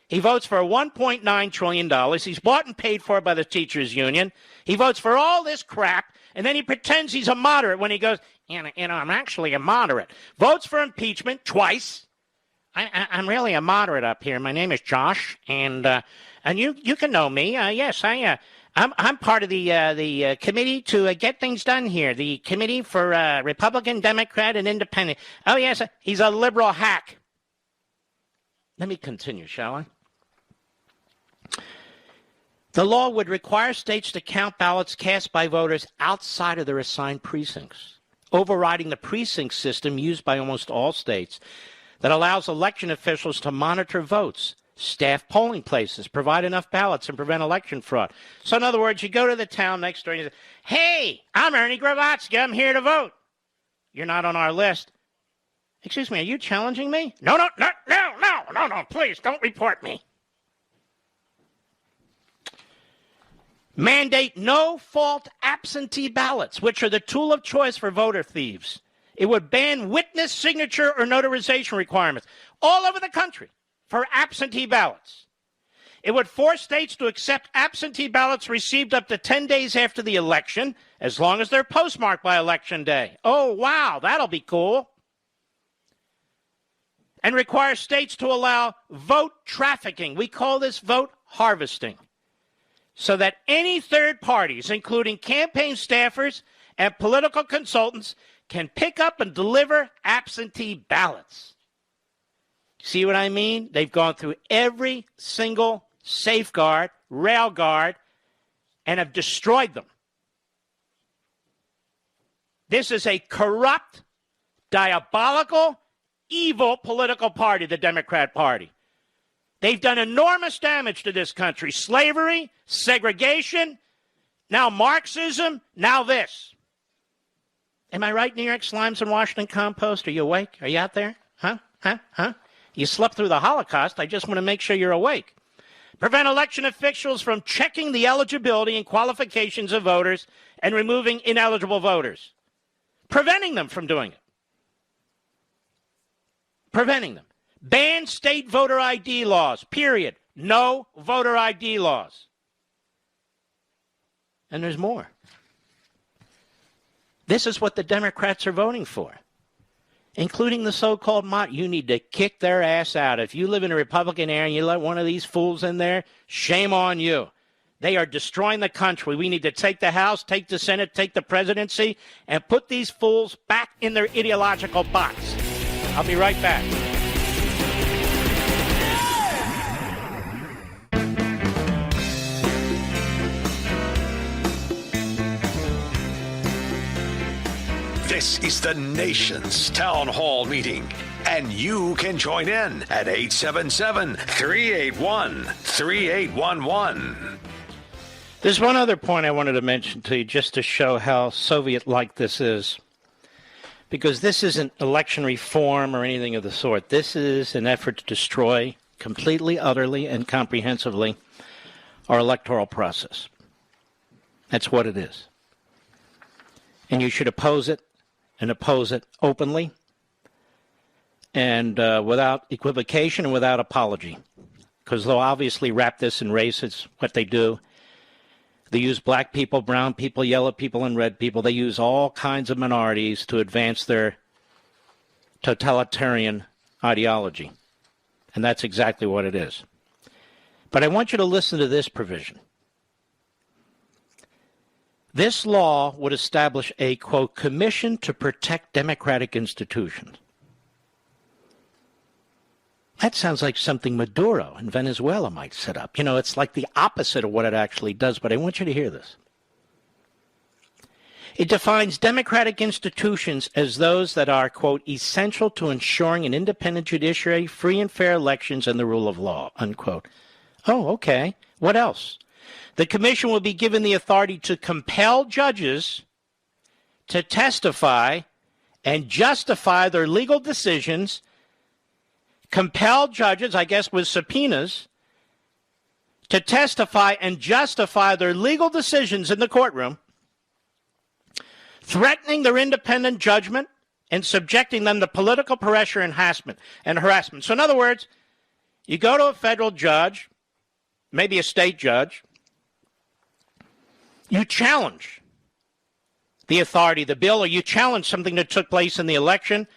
S1: He votes for $1.9 trillion. He's bought and paid for by the teachers union. He votes for all this crap, and then he pretends he's a moderate when he goes, I'm actually a moderate. Votes for impeachment twice. I'm really a moderate up here. My name is Josh, and you can know me. Yes, I'm part of the committee to get things done here. The committee for Republican, Democrat, and Independent. Oh yes, he's a liberal hack. Let me continue, shall I? The law would require states to count ballots cast by voters outside of their assigned precincts, overriding the precinct system used by almost all states that allows election officials to monitor votes, staff polling places, provide enough ballots, and prevent election fraud. So in other words, you go to the town next door and you say, hey, I'm Ernie Gravatsky, I'm here to vote. You're not on our list. Excuse me, are you challenging me? No, please, don't report me. Mandate no-fault absentee ballots, which are the tool of choice for voter thieves. It would ban witness signature or notarization requirements all over the country for absentee ballots. It would force states to accept absentee ballots received up to 10 days after the election, as long as they're postmarked by Election Day. Oh, wow, that'll be cool. And require states to allow vote trafficking. We call this vote harvesting. So that any third parties, including campaign staffers and political consultants, can pick up and deliver absentee ballots. See what I mean? They've gone through every single safeguard, rail guard, and have destroyed them. This is a corrupt, diabolical, evil political party, the Democrat Party. They've done enormous damage to this country. Slavery, segregation, now Marxism, now this. Am I right, New York Slimes and Washington Compost? Are you awake? Are you out there? Huh? You slept through the Holocaust. I just want to make sure you're awake. Prevent election officials from checking the eligibility and qualifications of voters and removing ineligible voters. Preventing them from doing it. Preventing them. Ban state voter ID laws, period. No voter ID laws. And there's more. This is what the Democrats are voting for, including the so-called you need to kick their ass out. If you live in a Republican area and you let one of these fools in there, shame on you. They are destroying the country. We need to take the House, take the Senate, take the presidency, and put these fools back in their ideological box. I'll be right back.
S6: This is the nation's town hall meeting, and you can join in at 877-381-3811.
S1: There's one other point I wanted to mention to you just to show how Soviet-like this is, because this isn't election reform or anything of the sort. This is an effort to destroy completely, utterly, and comprehensively our electoral process. That's what it is. And you should oppose it. And oppose it openly and without equivocation and without apology. Because they'll obviously wrap this in race. It's what they do. They use black people, brown people, yellow people, and red people. They use all kinds of minorities to advance their totalitarian ideology. And that's exactly what it is. But I want you to listen to this provision. This law would establish a, quote, commission to protect democratic institutions. That sounds like something Maduro in Venezuela might set up. You know, it's like the opposite of what it actually does, but I want you to hear this. It defines democratic institutions as those that are, quote, essential to ensuring an independent judiciary, free and fair elections, and the rule of law, unquote. Oh, okay. What else? The commission will be given the authority to compel judges to testify and justify their legal decisions, compel judges, I guess with subpoenas, to testify and justify their legal decisions in the courtroom, threatening their independent judgment and subjecting them to political pressure and harassment. So in other words, you go to a federal judge, maybe a state judge, you challenge the authority of the bill, or you challenge something that took place in the election,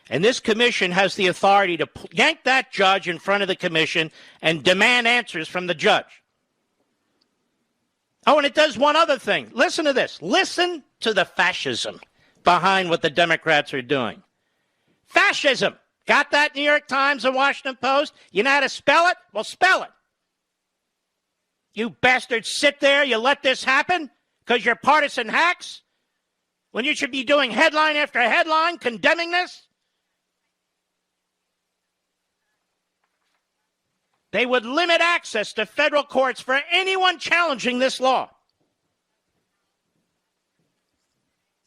S1: and this commission has the authority to yank that judge in front of the commission and demand answers from the judge. Oh, and it does one other thing. Listen to this. Listen to the fascism behind what the Democrats are doing. Fascism. Got that, New York Times and Washington Post? You know how to spell it? Well, spell it. You bastards sit there, you let this happen because you're partisan hacks when you should be doing headline after headline condemning this? They would limit access to federal courts for anyone challenging this law.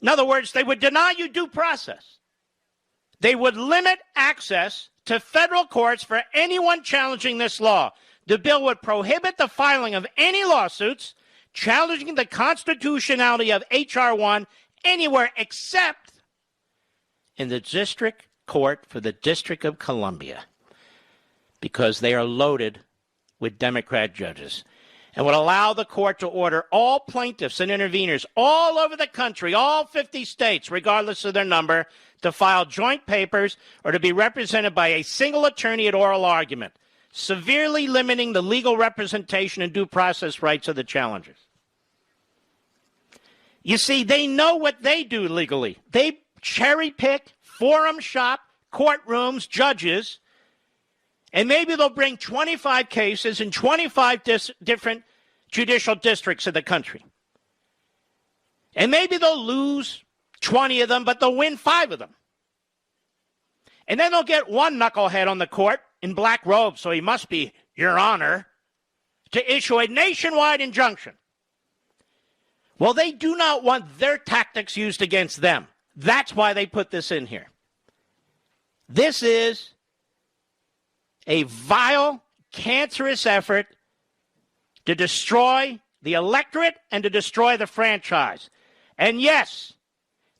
S1: In other words, they would deny you due process. They would limit access to federal courts for anyone challenging this law. The bill would prohibit the filing of any lawsuits challenging the constitutionality of H.R. 1 anywhere except in the District Court for the District of Columbia, because they are loaded with Democrat judges, and would allow the court to order all plaintiffs and interveners all over the country, all 50 states, regardless of their number, to file joint papers or to be represented by a single attorney at oral argument, severely limiting the legal representation and due process rights of the challengers. You see, they know what they do legally. They cherry pick, forum shop, courtrooms, judges, and maybe they'll bring 25 cases in 25 different judicial districts in the country. And maybe they'll lose 20 of them, but they'll win 5 of them. And then they'll get one knucklehead on the court in black robes, so he must be Your Honor, to issue a nationwide injunction. Well, they do not want their tactics used against them. That's why they put this in here. This is a vile, cancerous effort to destroy the electorate and to destroy the franchise. And yes,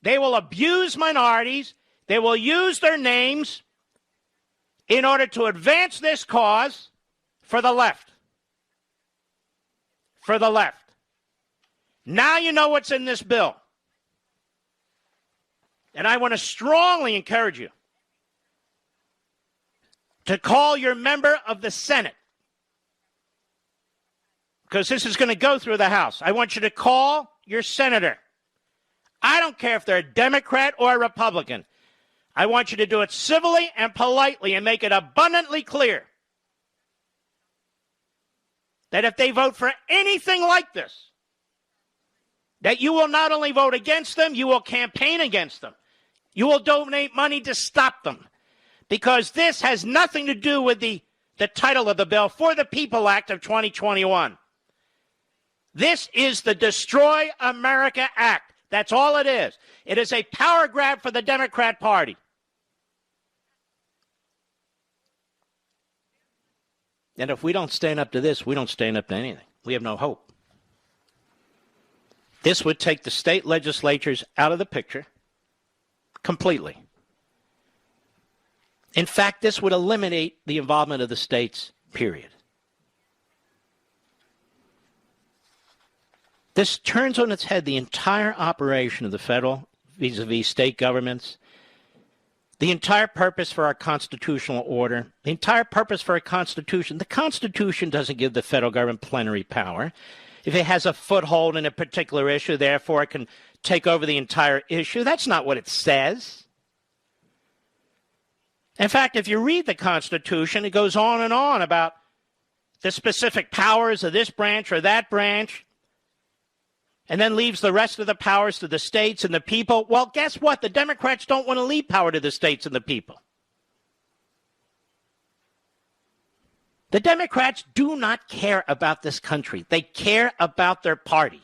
S1: they will abuse minorities. They will use their names in order to advance this cause for the left. For the left. Now you know what's in this bill. And I want to strongly encourage you to call your member of the Senate, because this is going to go through the House. I want you to call your senator. I don't care if they're a Democrat or a Republican. I want you to do it civilly and politely and make it abundantly clear that if they vote for anything like this, that you will not only vote against them, you will campaign against them. You will donate money to stop them. Because this has nothing to do with the title of the bill, For the People Act of 2021. This is the Destroy America Act. That's all it is. It is a power grab for the Democrat Party. And if we don't stand up to this, we don't stand up to anything. We have no hope. This would take the state legislatures out of the picture completely. In fact, this would eliminate the involvement of the states, period. This turns on its head the entire operation of the federal vis-a-vis state governments, the entire purpose for our constitutional order, the entire purpose for a constitution. The Constitution doesn't give the federal government plenary power. If it has a foothold in a particular issue, therefore it can take over the entire issue. That's not what it says. In fact, if you read the Constitution, it goes on and on about the specific powers of this branch or that branch, and then leaves the rest of the powers to the states and the people. Well, guess what? The Democrats don't want to leave power to the states and the people. The Democrats do not care about this country. They care about their party.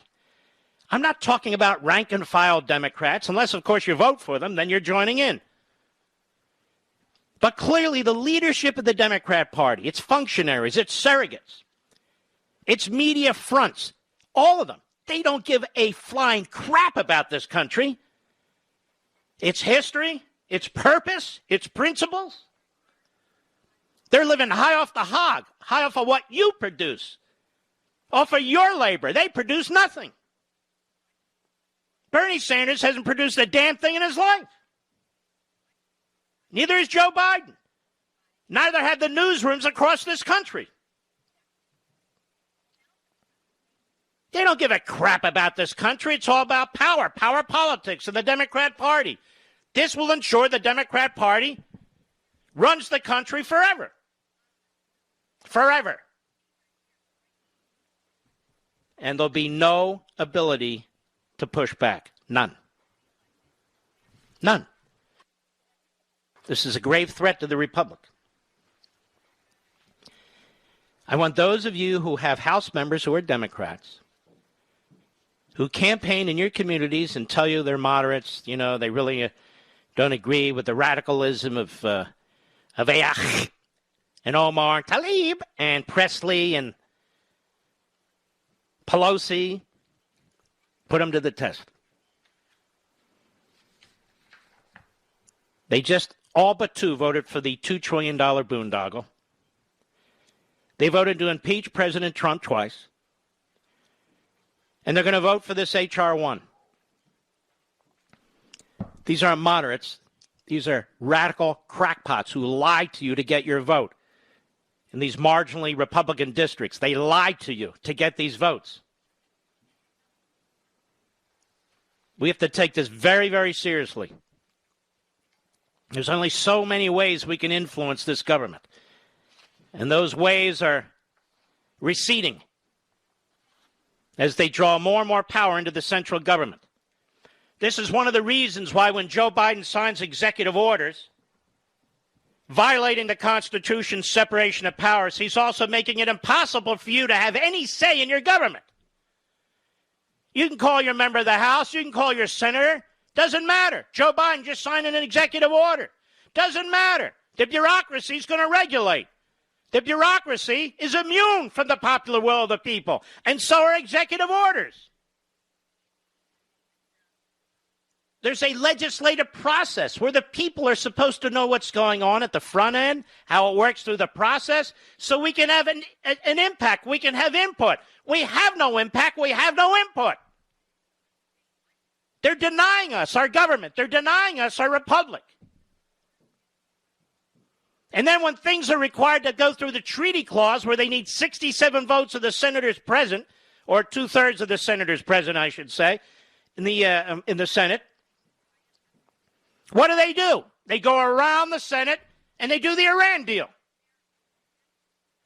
S1: I'm not talking about rank and file Democrats, unless, of course, you vote for them, then you're joining in. But clearly, the leadership of the Democrat Party, its functionaries, its surrogates, its media fronts, all of them, they don't give a flying crap about this country, its history, its purpose, its principles. They're living high off the hog, high off of what you produce, off of your labor. They produce nothing. Bernie Sanders hasn't produced a damn thing in his life. Neither is Joe Biden. Neither have the newsrooms across this country. They don't give a crap about this country. It's all about power, power politics, and the Democrat Party. This will ensure the Democrat Party runs the country forever. Forever. and there'll be no ability to push back. None. None. This is a grave threat to the Republic. I want those of you who have House members who are Democrats, who campaign in your communities and tell you they're moderates, you know, they really don't agree with the radicalism of Ayach and Omar Tlaib and Presley and Pelosi, put them to the test. They just, all but two, voted for the $2 trillion boondoggle. They voted to impeach President Trump twice. And they're going to vote for this H.R. 1. These aren't moderates. These are radical crackpots who lied to you to get your vote. In these marginally Republican districts, they lied to you to get these votes. We have to take this very, very seriously. There's only so many ways we can influence this government. And those ways are receding as they draw more and more power into the central government. This is one of the reasons why when Joe Biden signs executive orders violating the Constitution's separation of powers, he's also making it impossible for you to have any say in your government. You can call your member of the House, you can call your senator, doesn't matter. Joe Biden just signed an executive order. Doesn't matter. The bureaucracy is going to regulate. The bureaucracy is immune from the popular will of the people, and so are executive orders. There's a legislative process where the people are supposed to know what's going on at the front end, how it works through the process, so we can have an impact. We can have input. We have no impact. We have no input. They're denying us our government. They're denying us our republic. And then when things are required to go through the treaty clause where they need 67 votes of the senators present, or 2/3 of the senators present, I should say, in the Senate, what do? They go around the Senate and they do the Iran deal.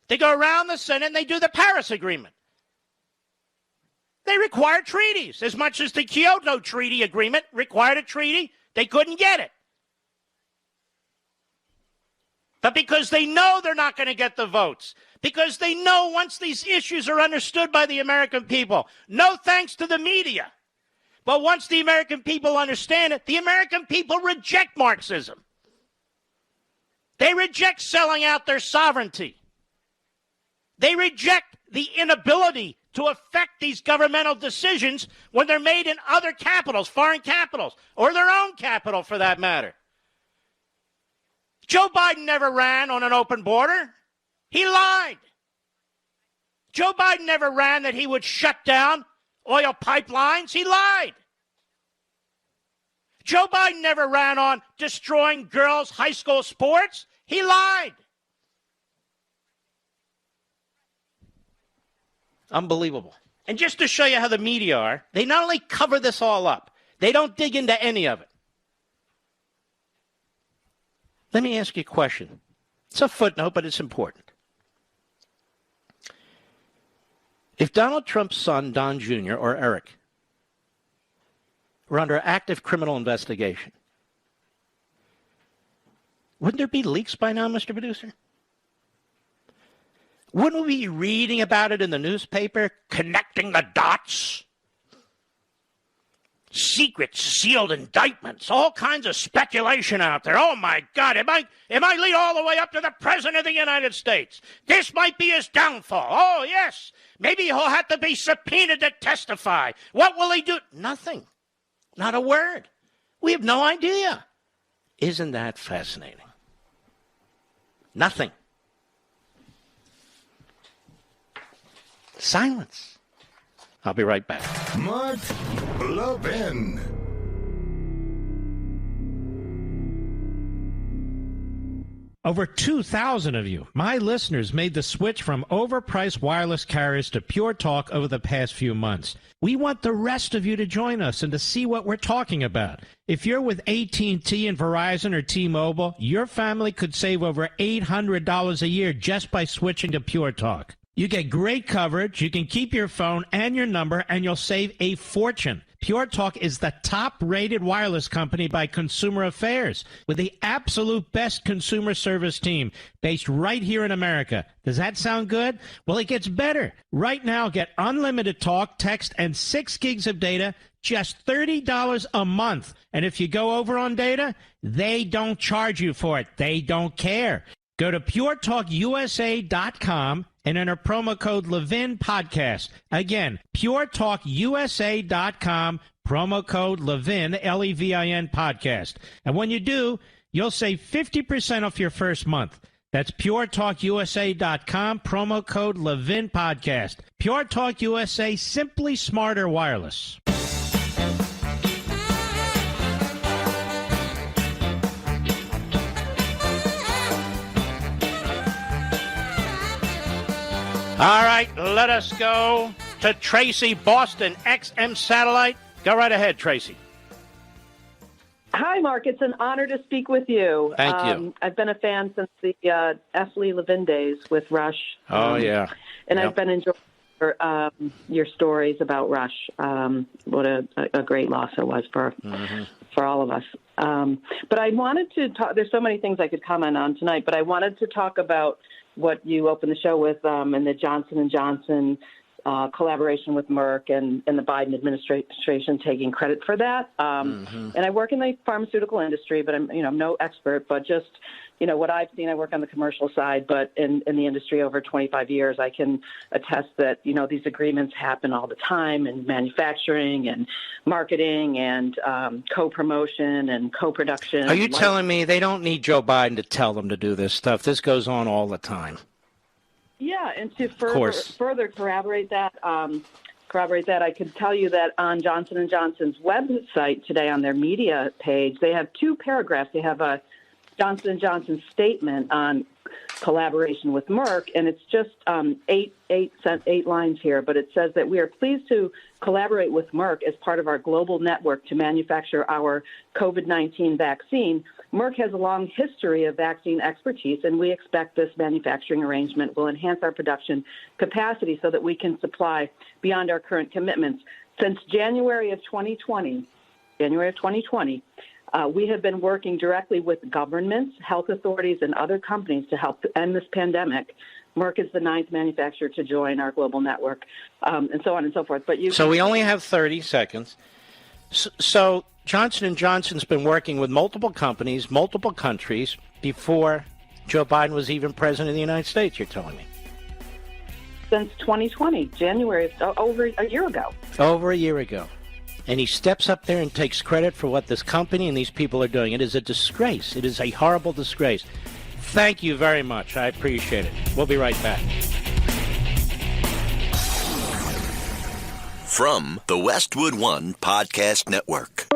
S1: They go around the Senate and they do the Paris Agreement. They require treaties. As much as the Kyoto Treaty Agreement required a treaty, they couldn't get it. But because they know they're not going to get the votes, because they know once these issues are understood by the American people, no thanks to the media, but once the American people understand it, the American people reject Marxism. They reject selling out their sovereignty. They reject the inability to affect these governmental decisions when they're made in other capitals, foreign capitals, or their own capital for that matter. Joe Biden never ran on an open border. He lied. Joe Biden never ran that he would shut down oil pipelines. He lied. Joe Biden never ran on destroying girls' high school sports. He lied. Unbelievable. And just to show you how the media are, they not only cover this all up, they don't dig into any of it. Let me ask you a question. It's a footnote, but it's important. If Donald Trump's son, Don Jr., or Eric, were under active criminal investigation, wouldn't there be leaks by now, Mr. Producer? Wouldn't we be reading about it in the newspaper, connecting the dots? Secret sealed indictments, all kinds of speculation out there. Oh my God, it might lead all the way up to the President of the United States. This might be his downfall. Oh yes, maybe he'll have to be subpoenaed to testify. What will he do? Nothing. Not a word. We have no idea. Isn't that fascinating? Nothing. Silence. I'll be right back.
S3: Mark Levin.
S4: Over 2,000 of you, my listeners, made the switch from overpriced wireless carriers to Pure Talk over the past few months. We want the rest of you to join us and to see what we're talking about. If you're with AT&T and Verizon or T-Mobile, your family could save over $800 a year just by switching to Pure Talk. You get great coverage, you can keep your phone and your number, and you'll save a fortune. Pure Talk is the top-rated wireless company by Consumer Affairs, with the absolute best consumer service team based right here in America. Does that sound good? Well, it gets better. Right now, get unlimited talk, text, and 6 gigs of data, just $30 a month. And if you go over on data, they don't charge you for it. They don't care. Go to puretalkusa.com and enter promo code Levin Podcast. Again, puretalkusa.com, promo code Levin, Levin Podcast. And when you do, you'll save 50% off your first month. That's puretalkusa.com, promo code Levin Podcast. Pure Talk USA, simply smarter wireless.
S1: All right, let us go to Tracy, Boston, XM Satellite. Go right ahead, Tracy.
S9: Hi, Mark. It's an honor to speak with you.
S1: Thank you.
S9: I've been a fan since the Levin days with Rush.
S1: Oh, yeah.
S9: And I've been enjoying your stories about Rush. What a great loss it was for all of us. But I wanted to talk. There's so many things I could comment on tonight, but I wanted to talk about what you opened the show with and the Johnson & Johnson collaboration with Merck and the Biden administration taking credit for that. And I work in the pharmaceutical industry, but I'm no expert, but just, what I've seen, I work on the commercial side, but in the industry over 25 years, I can attest that, these agreements happen all the time in manufacturing and marketing and co-promotion and co-production.
S1: Are you telling me they don't need Joe Biden to tell them to do this stuff? This goes on all the time.
S9: Yeah, and to further corroborate that, I could tell you that on Johnson & Johnson's website today on their media page, they have 2 paragraphs. They have a Johnson & Johnson statement on collaboration with Merck, and it's just 8 lines here, but it says that we are pleased to collaborate with Merck as part of our global network to manufacture our COVID-19 vaccine. Merck has a long history of vaccine expertise, and we expect this manufacturing arrangement will enhance our production capacity so that we can supply beyond our current commitments. Since January of 2020, we have been working directly with governments, health authorities, and other companies to help end this pandemic. Merck is the 9th manufacturer to join our global network, and so on and so forth. So
S1: we only have 30 seconds. So Johnson & Johnson's been working with multiple companies, multiple countries, before Joe Biden was even president of the United States, you're telling me?
S9: Since 2020, January, over a year ago.
S1: Over a year ago. And he steps up there and takes credit for what this company and these people are doing. It is a disgrace. It is a horrible disgrace. Thank you very much. I appreciate it. We'll be right back.
S8: From the Westwood One Podcast Network.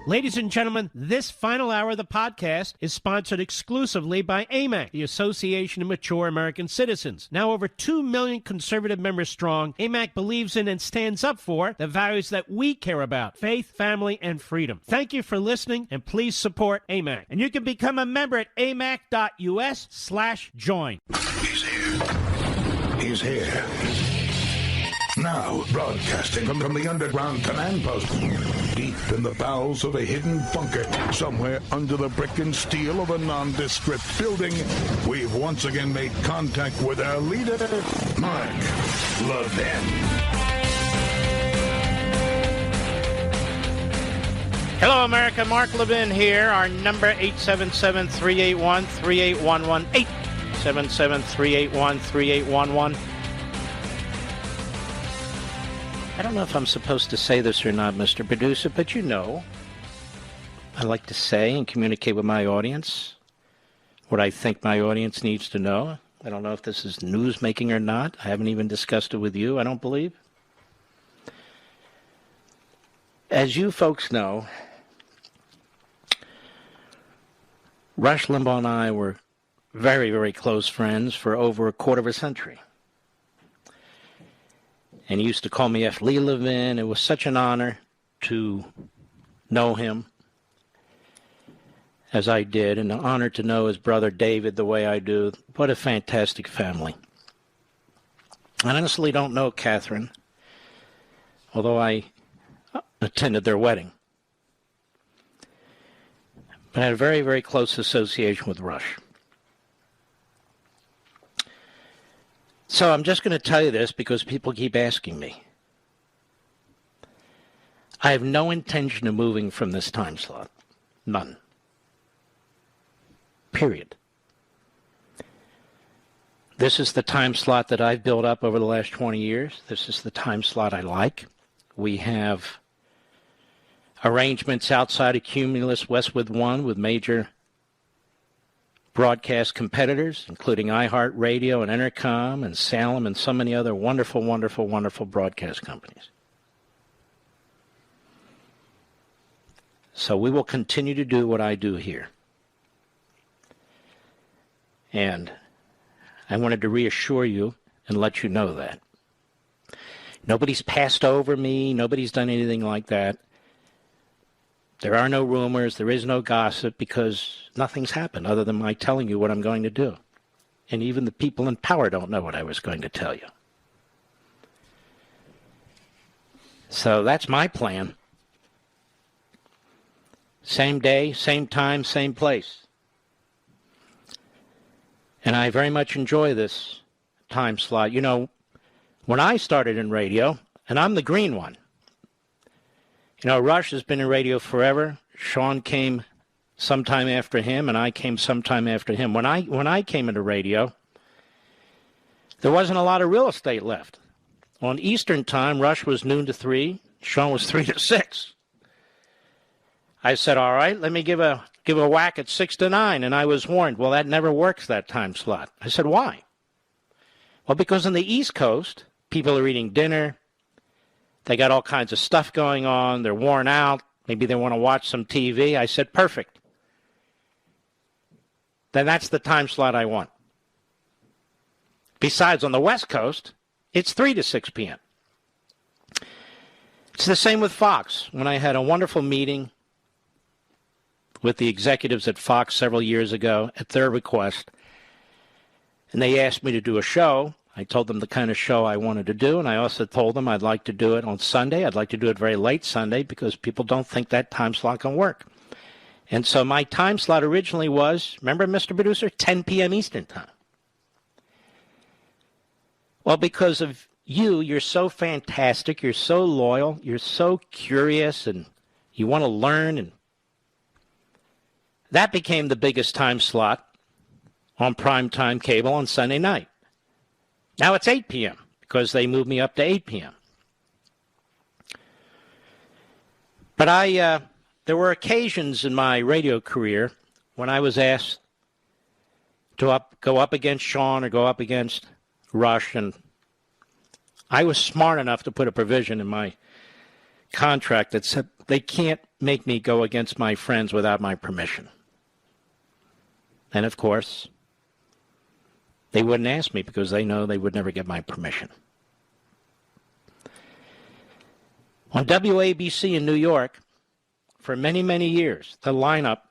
S4: Ladies and gentlemen, this final hour of the podcast is sponsored exclusively by AMAC, the Association of Mature American Citizens. Now over 2 million conservative members strong, AMAC believes in and stands up for the values that we care about: faith, family, and freedom. Thank you for listening, and please support AMAC. And you can become a member at amac.us/join.
S3: He's here. He's here. Now, broadcasting from the underground command post, deep in the bowels of a hidden bunker, somewhere under the brick and steel of a nondescript building, we've once again made contact with our leader, Mark Levin.
S1: Hello, America. Mark Levin here. Our number, 877-381-3811. 877-381-3811. I don't know if I'm supposed to say this or not, Mr. Producer, but I like to say and communicate with my audience what I think my audience needs to know. I don't know if this is news-making or not. I haven't even discussed it with you, I don't believe. As you folks know, Rush Limbaugh and I were very, very close friends for over a quarter of a century. And he used to call me F. Lee Levin. It was such an honor to know him. as I did, and honored to know his brother David the way I do. What a fantastic family. I honestly don't know Catherine, although I attended their wedding. But I had a very, very close association with Rush. So I'm just going to tell you this because people keep asking me. I have no intention of moving from this time slot. None. Period. This is the time slot that I've built up over the last 20 years. This is the time slot I like. We have arrangements outside of Cumulus Westwood One with major broadcast competitors, including iHeartRadio and Entercom and Salem and so many other wonderful, wonderful, wonderful broadcast companies. So we will continue to do what I do here. And I wanted to reassure you and let you know that. Nobody's passed over me. Nobody's done anything like that. There are no rumors. There is no gossip because nothing's happened other than my telling you what I'm going to do. And even the people in power don't know what I was going to tell you. So that's my plan. Same day, same time, same place. And I very much enjoy this time slot. You know, when I started in radio, and I'm the green one. You know, Rush has been in radio forever. Sean came sometime after him, and I came sometime after him. When I came into radio, there wasn't a lot of real estate left. On Eastern time, Rush was noon to 3. Sean was 3 to 6. I said, all right, let me give a whack at 6 to 9, and I was warned, well, that never works, that time slot. I said, why? Well, because on the East Coast, people are eating dinner. They got all kinds of stuff going on. They're worn out. Maybe they want to watch some TV. I said, perfect. Then that's the time slot I want. Besides, on the West Coast, it's 3 to 6 p.m. It's the same with Fox. When I had a wonderful meeting with the executives at Fox several years ago at their request, and they asked me to do a show. I told them the kind of show I wanted to do, and I also told them I'd like to do it on Sunday. I'd like to do it very late Sunday because people don't think that time slot can work. And so my time slot originally was, remember, Mr. Producer, 10 p.m. Eastern time. Well, because of you, you're so fantastic, you're so loyal, you're so curious, and you want to learn, and that became the biggest time slot on primetime cable on Sunday night. Now it's 8 p.m. because they moved me up to 8 p.m. But there were occasions in my radio career when I was asked to go up against Sean or go up against Rush, and I was smart enough to put a provision in my contract that said they can't make me go against my friends without my permission. And, of course, they wouldn't ask me because they know they would never get my permission. On WABC in New York, for many, many years, the lineup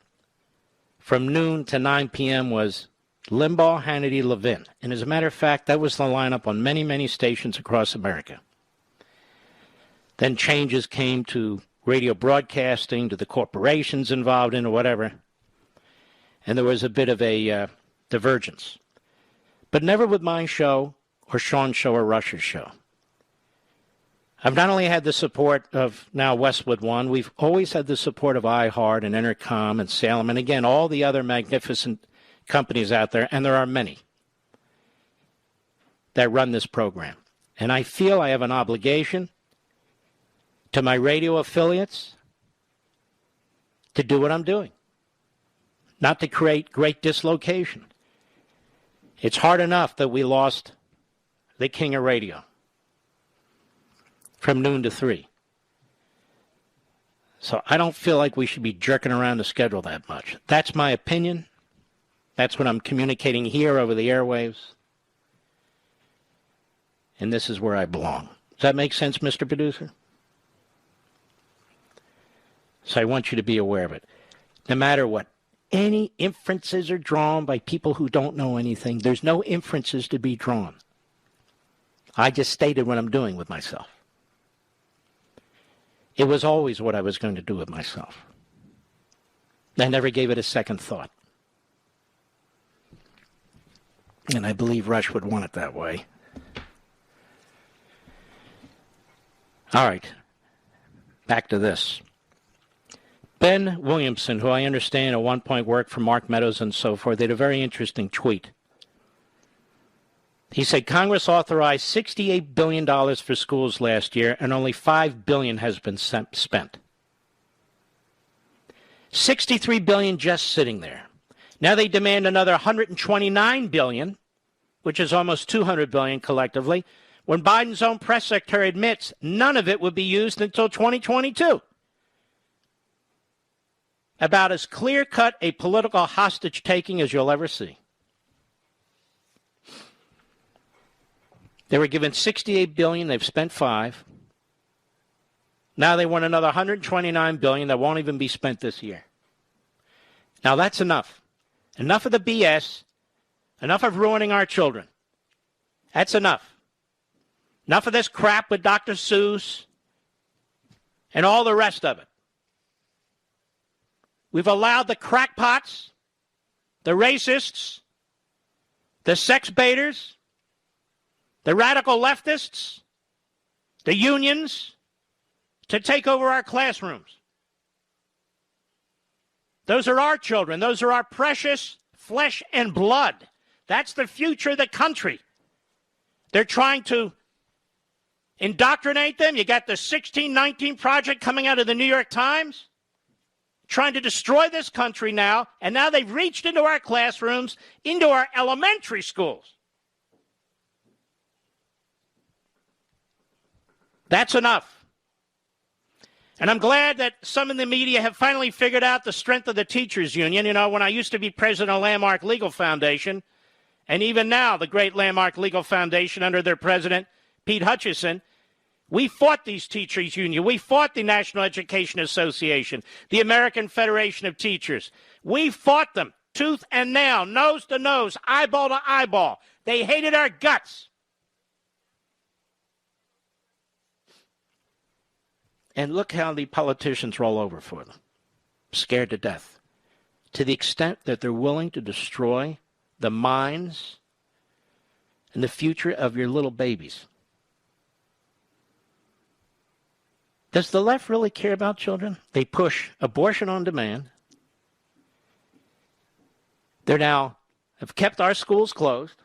S1: from noon to 9 p.m. was Limbaugh, Hannity, Levin. And as a matter of fact, that was the lineup on many, many stations across America. Then changes came to radio broadcasting, to the corporations involved in it, or whatever. And there was a bit of a divergence. But never with my show or Sean's show or Rush's show. I've not only had the support of now Westwood One, we've always had the support of iHeart and Entercom and Salem, and again, all the other magnificent companies out there, and there are many that run this program. And I feel I have an obligation to my radio affiliates to do what I'm doing, not to create great dislocation. It's hard enough that we lost the king of radio from noon to 3. So I don't feel like we should be jerking around the schedule that much. That's my opinion. That's what I'm communicating here over the airwaves. And this is where I belong. Does that make sense, Mr. Producer? So I want you to be aware of it. No matter what any inferences are drawn by people who don't know anything. There's no inferences to be drawn. I just stated what I'm doing with myself. It was always what I was going to do with myself. I never gave it a second thought. And I believe Rush would want it that way. All right. Back to this. Ben Williamson, who I understand at one point worked for Mark Meadows and so forth, they had a very interesting tweet. He said Congress authorized $68 billion for schools last year, and only $5 billion has been spent. $63 billion just sitting there. Now they demand another $129 billion, which is almost $200 billion collectively, when Biden's own press secretary admits none of it would be used until 2022. About as clear-cut a political hostage-taking as you'll ever see. They were given $68 billion, they've spent $5 billion. Now they want another $129 billion that won't even be spent this year. Now that's enough. Enough of the BS. Enough of ruining our children. That's enough. Enough of this crap with Dr. Seuss and all the rest of it. We've allowed the crackpots, the racists, the sex baiters, the radical leftists, the unions to take over our classrooms. Those are our children. Those are our precious flesh and blood. That's the future of the country. They're trying to indoctrinate them. You got the 1619 Project coming out of the New York Times, trying to destroy this country now, and now they've reached into our classrooms, into our elementary schools. That's enough. And I'm glad that some in the media have finally figured out the strength of the teachers union. You know, when I used to be president of Landmark Legal Foundation, and even now the great Landmark Legal Foundation under their president, Pete Hutchison, we fought these teachers union. We fought the National Education Association, the American Federation of Teachers. We fought them tooth and nail, nose to nose, eyeball to eyeball. They hated our guts. And look how the politicians roll over for them, scared to death, to the extent that they're willing to destroy the minds and the future of your little babies. Does the left really care about children? They push abortion on demand. They now have kept our schools closed.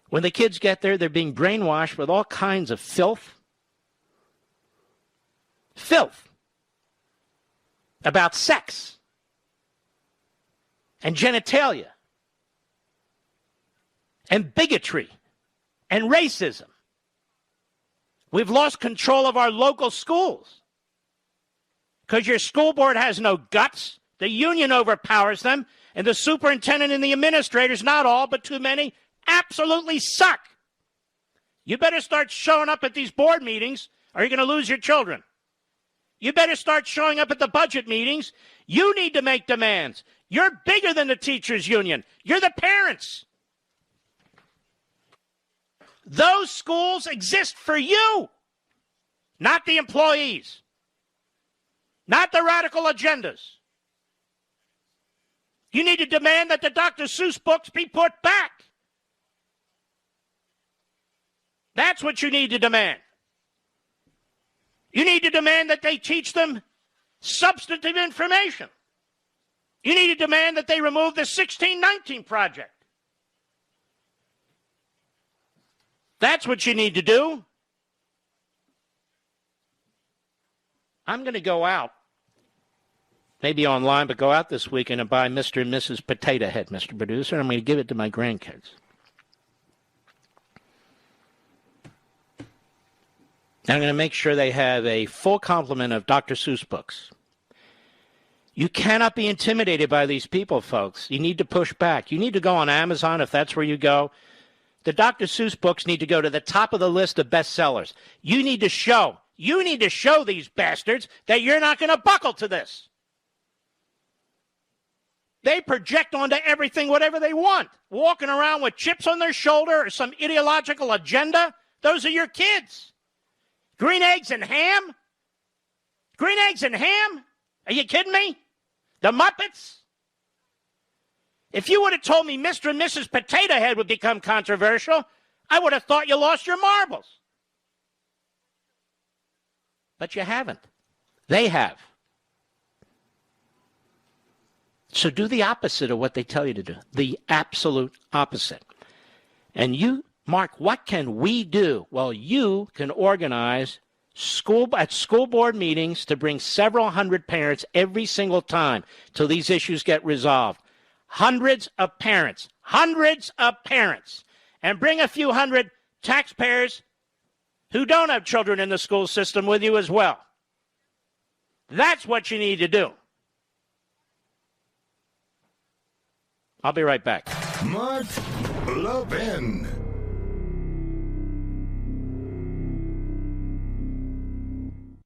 S1: When the kids get there, they're being brainwashed with all kinds of filth. Filth about sex and genitalia and bigotry and racism. We've lost control of our local schools because your school board has no guts. The union overpowers them, and the superintendent and the administrators, not all, but too many, absolutely suck. You better start showing up at these board meetings or you're going to lose your children. You better start showing up at the budget meetings. You need to make demands. You're bigger than the teachers union. You're the parents. Those schools exist for you, not the employees, not the radical agendas. You need to demand that the Dr. Seuss books be put back. That's what you need to demand. You need to demand that they teach them substantive information. You need to demand that they remove the 1619 Project. That's what you need to do. I'm going to go out, maybe online, but go out this weekend and buy Mr. and Mrs. Potato Head, Mr. Producer, and I'm going to give it to my grandkids. And I'm going to make sure they have a full complement of Dr. Seuss books. You cannot be intimidated by these people, folks. You need to push back. You need to go on Amazon if that's where you go. The Dr. Seuss books need to go to the top of the list of bestsellers. You need to show these bastards that you're not going to buckle to this. They project onto everything whatever they want, walking around with chips on their shoulder or some ideological agenda. Those are your kids. Green eggs and ham? Green eggs and ham? Are you kidding me? The Muppets? If you would have told me Mr. and Mrs. Potato Head would become controversial, I would have thought you lost your marbles. But you haven't. They have. So do the opposite of what they tell you to do. The absolute opposite. And you, Mark, what can we do? Well, you can organize school board meetings to bring several hundred parents every single time till these issues get resolved. Hundreds of parents. And bring a few hundred taxpayers who don't have children in the school system with you as well. That's what you need to do. I'll be right back.
S3: Mark Levin.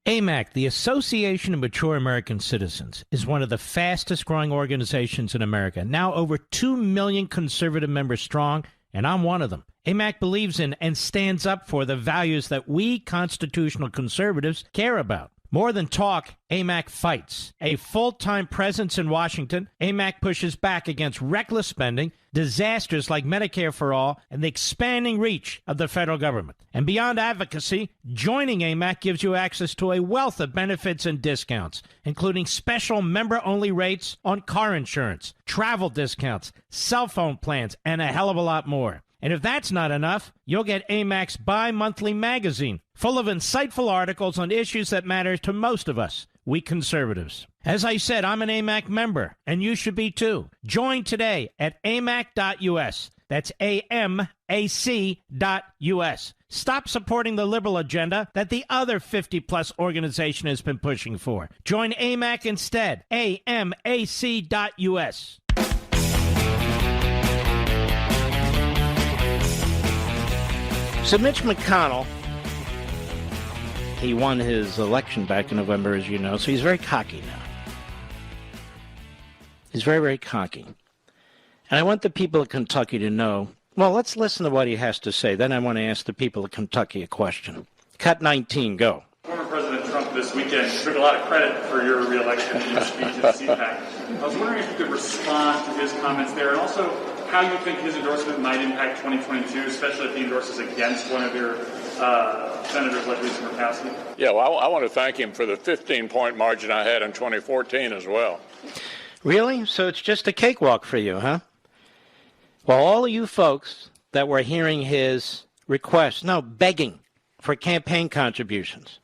S4: AMAC, the Association of Mature American Citizens, is one of the fastest growing organizations in America. Now over 2 million conservative members strong, and I'm one of them. AMAC believes in and stands up for the values that we constitutional conservatives care about. More than talk, AMAC fights. A full-time presence in Washington, AMAC pushes back against reckless spending, disasters like Medicare for All, and the expanding reach of the federal government. And beyond advocacy, joining AMAC gives you access to a wealth of benefits and discounts, including special member-only rates on car insurance, travel discounts, cell phone plans, and a hell of a lot more. And if that's not enough, you'll get AMAC's bi-monthly magazine, full of insightful articles on issues that matter to most of us, we conservatives. As I said, I'm an AMAC member, and you should be too. Join today at amac.us. That's AMAC.us. Stop supporting the liberal agenda that the other 50-plus organization has been pushing for. Join AMAC instead. AMAC.us.
S1: So Mitch McConnell, he won his election back in November, as you know, so he's very cocky now. He's very, very cocky. And I want the people of Kentucky to know, well, let's listen to what he has to say. Then I want to ask the people of Kentucky a question. Cut 19, go.
S10: Former President Trump this weekend took a lot of credit for your re-election in your speech at CPAC. I was wondering if you could respond to his comments there, and also how you think his endorsement might impact 2022, especially if he endorses against one of your senators like Lisa Murkowski.
S11: Yeah, well, I want to thank him for the 15-point margin I had in 2014 as well.
S1: Really? So it's just a cakewalk for you, huh? Well, all of you folks that were hearing his request, no, begging for campaign contributions,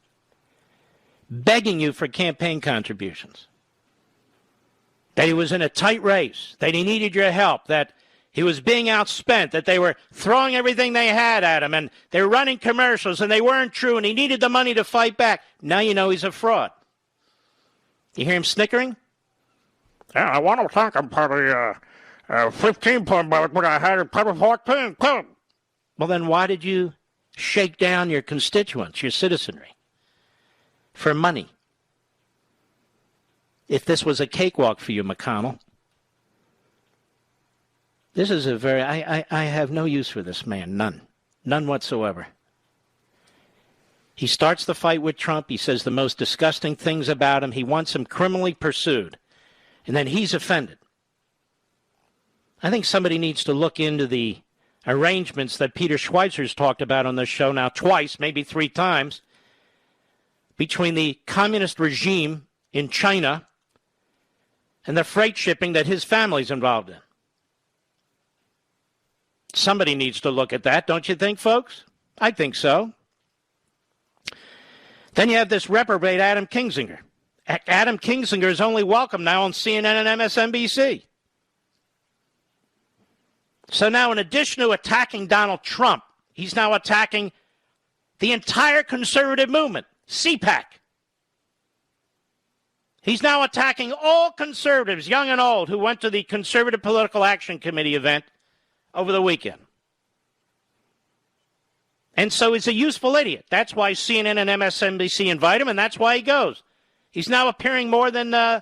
S1: begging you for campaign contributions, that he was in a tight race, that he needed your help, that he was being outspent, that they were throwing everything they had at him, and they were running commercials, and they weren't true, and he needed the money to fight back. Now you know he's a fraud. You hear him snickering? Yeah, I want to thank him for the 15-point mark when I had a pepper 14. Well, then why did you shake down your constituents, your citizenry, for money? If this was a cakewalk for you, McConnell. This is a very, I have no use for this man, none whatsoever. He starts the fight with Trump. He says the most disgusting things about him. He wants him criminally pursued. And then he's offended. I think somebody needs to look into the arrangements that Peter Schweizer's talked about on this show now twice, maybe 3 times, between the communist regime in China and the freight shipping that his family's involved in. Somebody needs to look at that, don't you think, folks? I think so. Then you have this reprobate Adam Kinzinger. Adam Kinzinger is only welcome now on CNN and MSNBC. So now, in addition to attacking Donald Trump, he's now attacking the entire conservative movement, CPAC. He's now attacking all conservatives, young and old, who went to the Conservative Political Action Committee event over the weekend. And so he's a useful idiot. That's why CNN and MSNBC invite him, and that's why he goes. He's now appearing more than the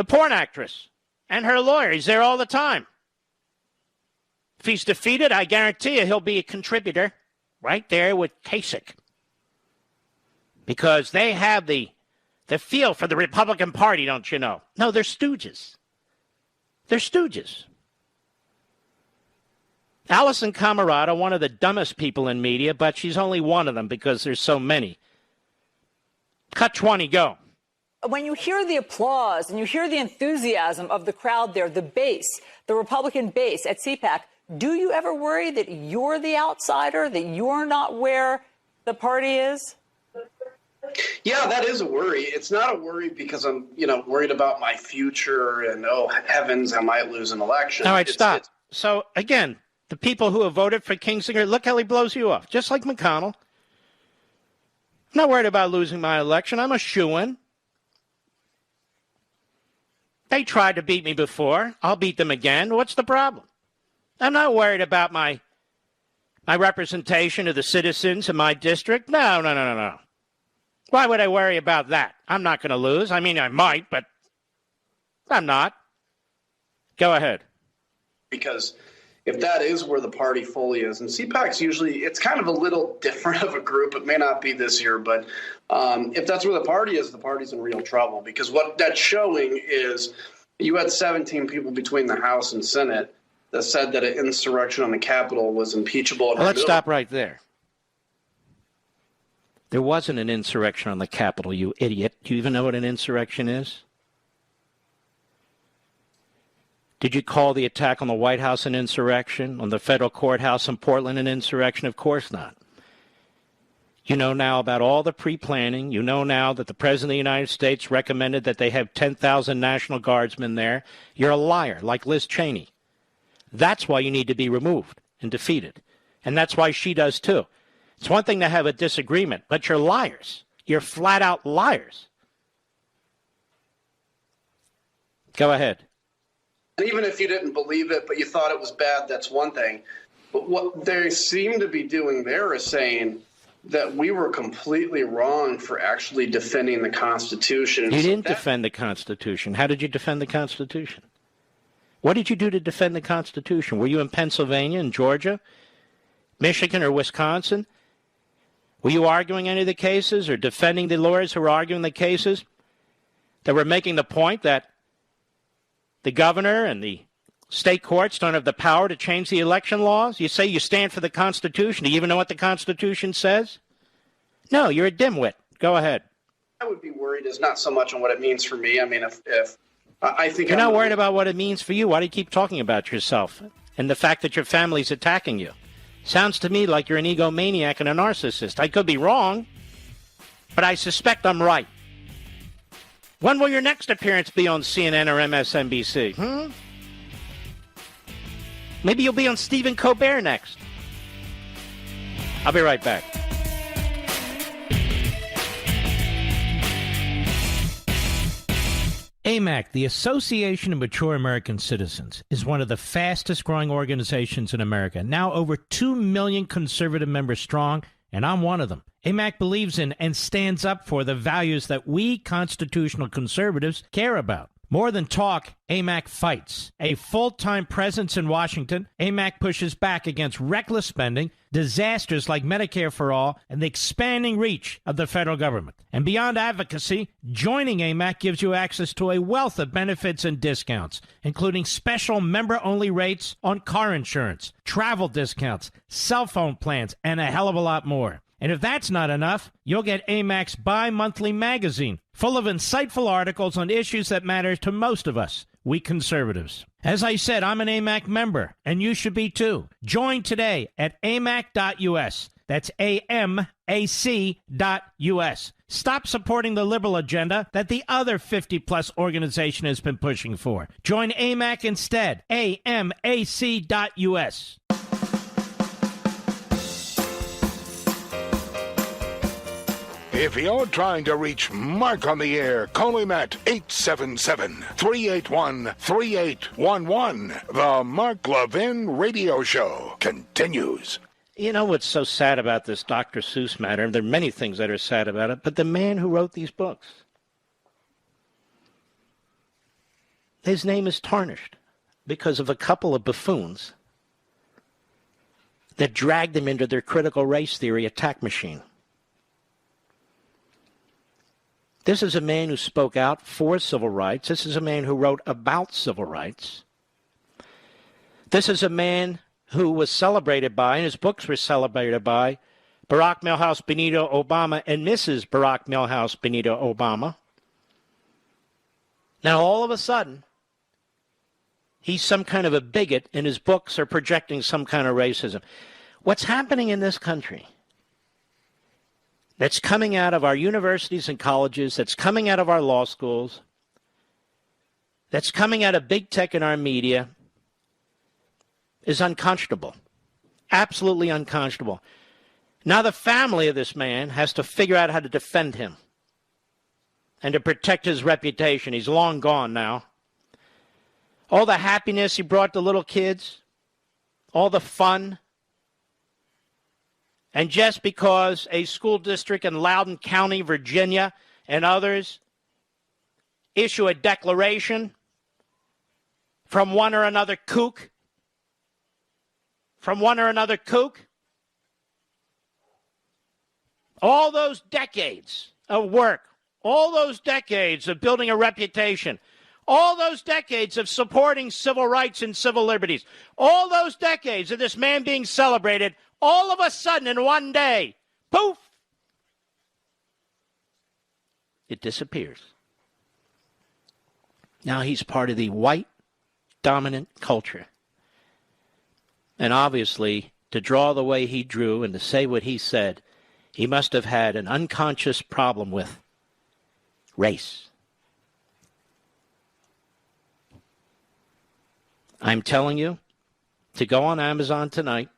S1: porn actress and her lawyer. He's there all the time. If he's defeated, I guarantee you he'll be a contributor right there with Kasich. Because they have the feel for the Republican Party, don't you know? No, they're stooges. They're stooges. Alison Camerata, one of the dumbest people in media, but she's only one of them because there's so many. Cut 20, go.
S12: When you hear the applause and you hear the enthusiasm of the crowd there, the base, the Republican base at CPAC, do you ever worry that you're the outsider, that you're not where the party is?
S13: Yeah, that is a worry. It's not a worry because I'm, worried about my future and, oh, heavens, I might lose an election.
S1: All right, stop. So, again, the people who have voted for Kinzinger, look how he blows you off, just like McConnell. I'm not worried about losing my election. I'm a shoo-in. They tried to beat me before. I'll beat them again. What's the problem? I'm not worried about my representation of the citizens in my district. No. Why would I worry about that? I'm not going to lose. I mean, I might, but I'm not. Go ahead.
S13: Because if that is where the party fully is, and CPAC's usually, it's kind of a little different of a group. It may not be this year, but if that's where the party is, the party's in real trouble. Because what that's showing is you had 17 people between the House and Senate that said that an insurrection on the Capitol was impeachable.
S1: Well, let's stop right there. There wasn't an insurrection on the Capitol, you idiot. Do you even know what an insurrection is? Did you call the attack on the White House an insurrection? On the federal courthouse in Portland an insurrection? Of course not. You know now about all the pre-planning. You know now that the President of the United States recommended that they have 10,000 National Guardsmen there. You're a liar, like Liz Cheney. That's why you need to be removed and defeated. And that's why she does too. It's one thing to have a disagreement, but you're liars. You're flat-out liars. Go ahead.
S13: And even if you didn't believe it, but you thought it was bad, that's one thing. But what they seem to be doing there is saying that we were completely wrong for actually defending the Constitution.
S1: You didn't defend the Constitution. How did you defend the Constitution? What did you do to defend the Constitution? Were you in Pennsylvania, in Georgia, Michigan, or Wisconsin? Were you arguing any of the cases or defending the lawyers who were arguing the cases that were making the point that the governor and the state courts don't have the power to change the election laws? You say you stand for the Constitution. Do you even know what the Constitution says? No, you're a dimwit. Go ahead.
S13: I would be worried is not so much on what it means for me. I mean, if I think
S1: you're not worried about what it means for you, why do you keep talking about yourself and the fact that your family's attacking you? Sounds to me like you're an egomaniac and a narcissist. I could be wrong, but I suspect I'm right. When will your next appearance be on CNN or MSNBC? Maybe you'll be on Stephen Colbert next. I'll be right back.
S4: AMAC, the Association of Mature American Citizens, is one of the fastest growing organizations in America. Now over 2 million conservative members strong, and I'm one of them. AMAC believes in and stands up for the values that we constitutional conservatives care about. More than talk, AMAC fights. A full-time presence in Washington, AMAC pushes back against reckless spending, disasters like Medicare for All, and the expanding reach of the federal government. And beyond advocacy, joining AMAC gives you access to a wealth of benefits and discounts, including special member-only rates on car insurance, travel discounts, cell phone plans, and a hell of a lot more. And if that's not enough, you'll get AMAC's bi-monthly magazine, full of insightful articles on issues that matter to most of us, we conservatives. As I said, I'm an AMAC member, and you should be too. Join today at amac.us. That's AMAC.us. Stop supporting the liberal agenda that the other 50-plus organization has been pushing for. Join AMAC instead. AMAC.us.
S3: If you're trying to reach Mark on the air, call him at 877-381-3811. The Mark Levin Radio Show continues.
S1: You know what's so sad about this Dr. Seuss matter? There are many things that are sad about it, but the man who wrote these books. his name is tarnished because of a couple of buffoons that dragged him into their critical race theory attack machine. This is a man who spoke out for civil rights. This is a man who wrote about civil rights. This is a man who was celebrated by, and his books were celebrated by, Barack Milhouse Benito Obama and Mrs. Barack Milhouse Benito Obama. Now, all of a sudden, he's some kind of a bigot, and his books are projecting some kind of racism. What's happening in this country that's coming out of our universities and colleges, that's coming out of our law schools, that's coming out of big tech and our media is unconscionable. Absolutely unconscionable. Now the family of this man has to figure out how to defend him and to protect his reputation. He's long gone now. All the happiness he brought to little kids, all the fun. And just because a school district in Loudoun County, Virginia, and others issue a declaration from one or another kook, all those decades of work, all those decades of building a reputation, all those decades of supporting civil rights and civil liberties, all those decades of this man being celebrated, all of a sudden in one day, poof, it disappears. Now he's part of the white dominant culture. And obviously, to draw the way he drew and to say what he said, he must have had an unconscious problem with race. I'm telling you to go on Amazon tonight,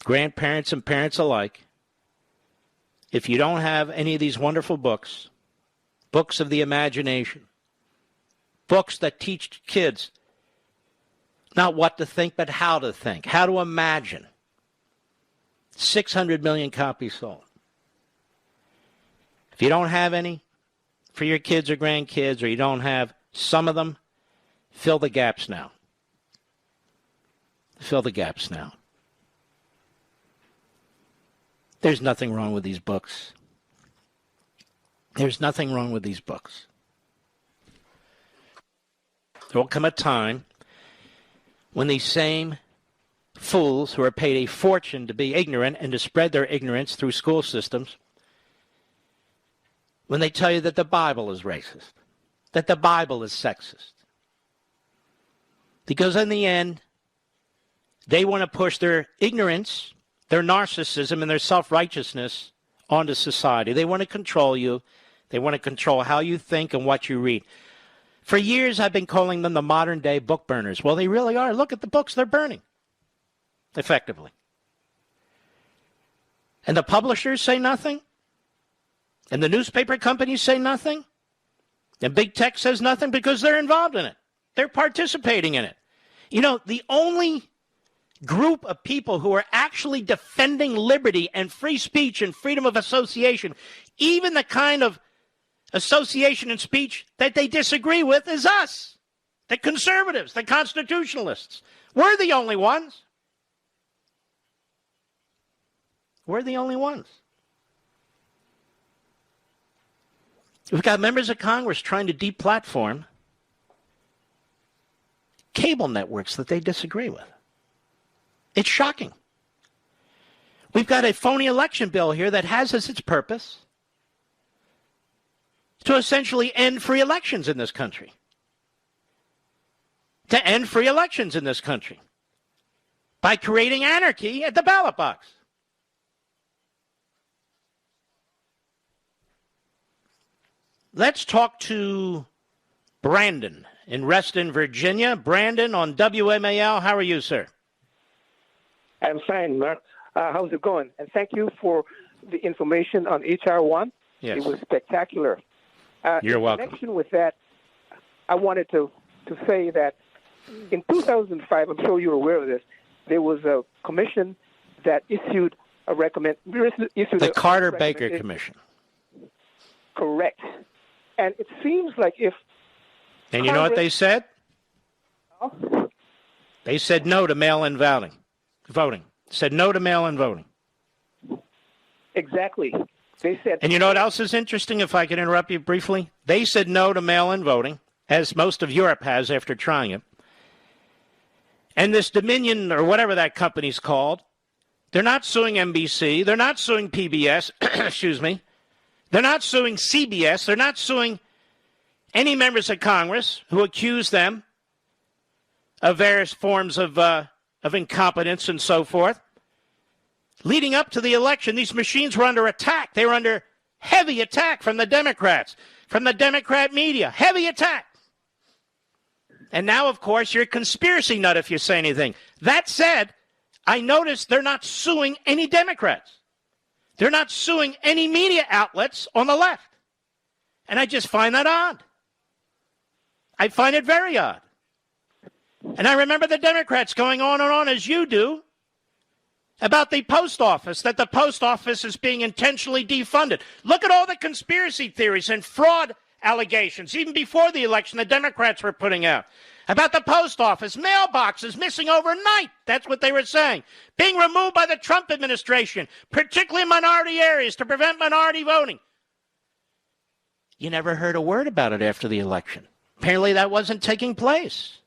S1: grandparents and parents alike, if you don't have any of these wonderful books, books of the imagination, books that teach kids not what to think, but how to think, how to imagine. 600 million copies sold. If you don't have any for your kids or grandkids, or you don't have some of them, fill the gaps now. Fill the gaps now. There's nothing wrong with these books. There's nothing wrong with these books. There will come a time when these same fools who are paid a fortune to be ignorant and to spread their ignorance through school systems, when they tell you that the Bible is racist, that the Bible is sexist. Because in the end, they want to push their ignorance, their narcissism, and their self-righteousness onto society. They want to control you. They want to control how you think and what you read. For years, I've been calling them the modern-day book burners. Well, they really are. Look at the books they're burning, effectively. And the publishers say nothing? And the newspaper companies say nothing? And big tech says nothing because they're involved in it. They're participating in it. You know, the only group of people who are actually defending liberty and free speech and freedom of association, even the kind of association and speech that they disagree with, is us, the conservatives, the constitutionalists. We're the only ones. We're the only ones. We've got members of Congress trying to deplatform cable networks that they disagree with. It's shocking. We've got a phony election bill here that has as its purpose to essentially end free elections in this country. To end free elections in this country by creating anarchy at the ballot box. Let's talk to Brandon in Reston, Virginia. Brandon on WMAL. How are you, sir?
S14: I'm fine, Mark. How's it going? And thank you for the information on H.R. 1.
S1: Yes.
S14: It was spectacular.
S1: You're welcome.
S14: In connection with that, I wanted to say that in 2005, I'm sure you're aware of this, there was a commission that issued a the
S1: Carter-Baker Commission.
S14: Correct. And it seems like if
S1: And you know what they said? They said no to mail-in voting. Said no to mail-in voting.
S14: Exactly. They said.
S1: And you know what else is interesting, if I can interrupt you briefly? They said no to mail-in voting, as most of Europe has after trying it. And this Dominion, or whatever that company's called, they're not suing NBC. They're not suing PBS. Excuse me. They're not suing CBS. They're not suing any members of Congress who accuse them of various forms of incompetence and so forth. Leading up to the election, these machines were under attack. They were under heavy attack from the Democrats, from the Democrat media. Heavy attack. And now, of course, you're a conspiracy nut if you say anything. That said, I noticed they're not suing any Democrats. They're not suing any media outlets on the left. And I just find that odd. I find it very odd. And I remember the Democrats going on and on, as you do, about the post office, that the post office is being intentionally defunded. Look at all the conspiracy theories and fraud allegations, even before the election, the Democrats were putting out about the post office, mailboxes missing overnight. That's what they were saying. Being removed by the Trump administration, particularly in minority areas, to prevent minority voting. You never heard a word about it after the election. Apparently that wasn't taking place.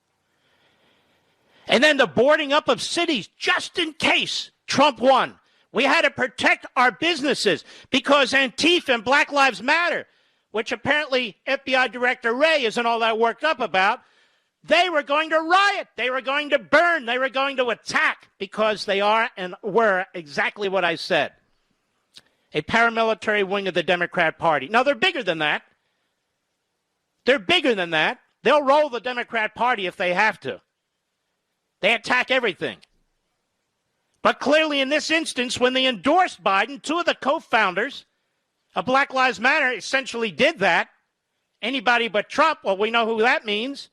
S1: And then the boarding up of cities just in case Trump won. We had to protect our businesses because Antifa and Black Lives Matter, which apparently FBI Director Wray isn't all that worked up about, they were going to riot. They were going to burn. They were going to attack because they are and were exactly what I said. A paramilitary wing of the Democrat Party. Now, they're bigger than that. They're bigger than that. They'll roll the Democrat Party if they have to. They attack everything. But clearly in this instance, when they endorsed Biden, two of the co-founders of Black Lives Matter essentially did that. Anybody but Trump, well, we know who that means.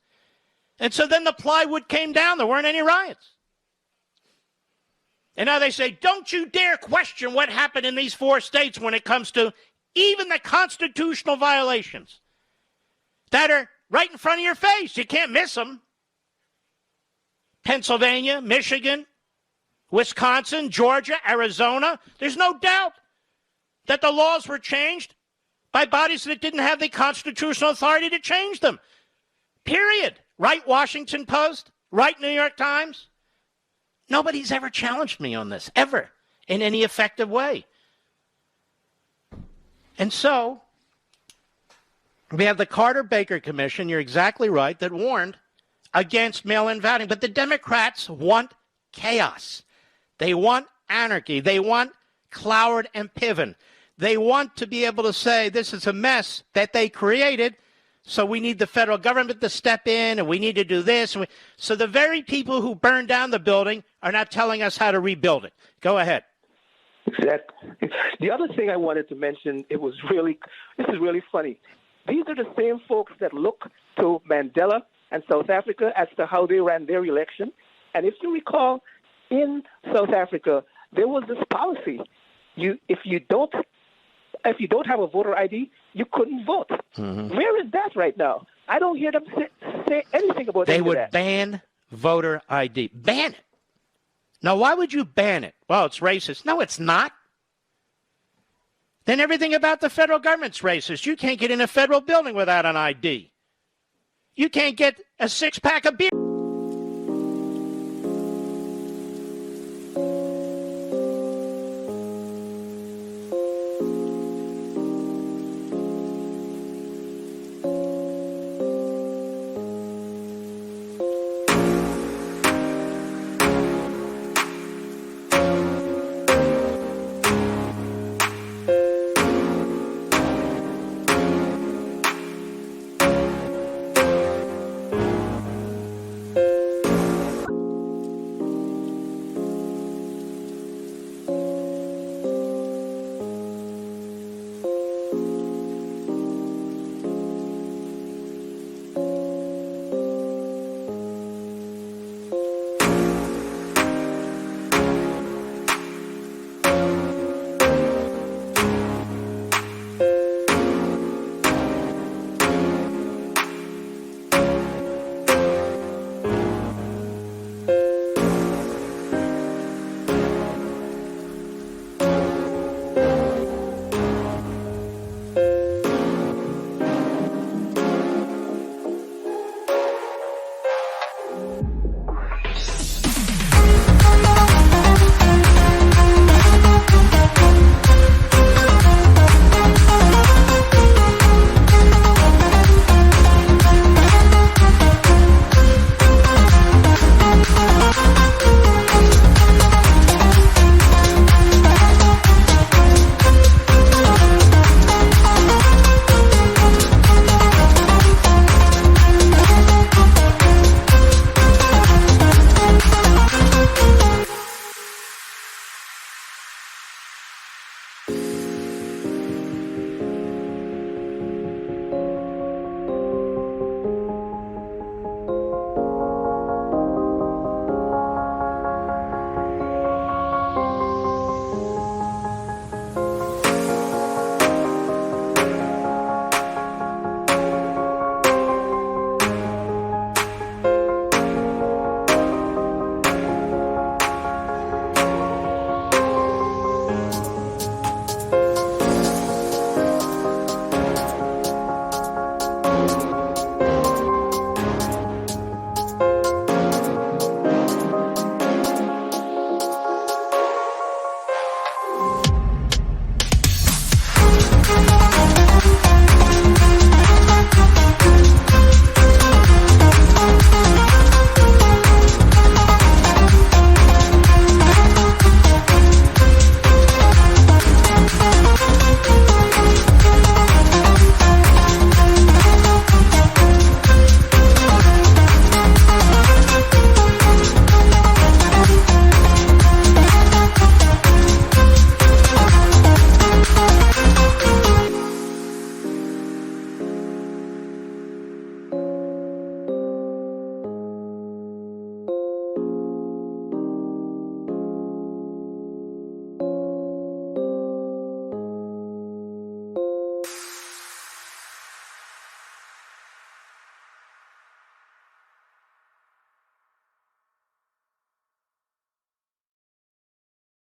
S1: And so then the plywood came down. There weren't any riots. And now they say, don't you dare question what happened in these 4 states when it comes to even the constitutional violations that are right in front of your face. You can't miss them. Pennsylvania, Michigan, Wisconsin, Georgia, Arizona. There's no doubt that the laws were changed by bodies that didn't have the constitutional authority to change them. Period. Right Washington Post, right New York Times. Nobody's ever challenged me on this, ever, in any effective way. And so, we have the Carter-Baker Commission, you're exactly right, that warned against mail-in voting. But the Democrats want chaos. They want anarchy. They want Cloward and Piven. They want to be able to say this is a mess that they created, so we need the federal government to step in, and we need to do this. So the very people who burned down the building are not telling us how to rebuild it. Go ahead.
S14: Exactly. The other thing I wanted to mention, this is really funny. These are the same folks that look to Mandela and South Africa as to how they ran their election. And if you recall, in South Africa, there was this policy. If you don't have a voter ID, you couldn't vote. Mm-hmm. Where is that right now? I don't hear them say anything about that.
S1: They would ban voter ID. Ban it. Now, why would you ban it? Well, it's racist. No, it's not. Then everything about the federal government's racist. You can't get in a federal building without an ID. You can't get a 6-pack of beer.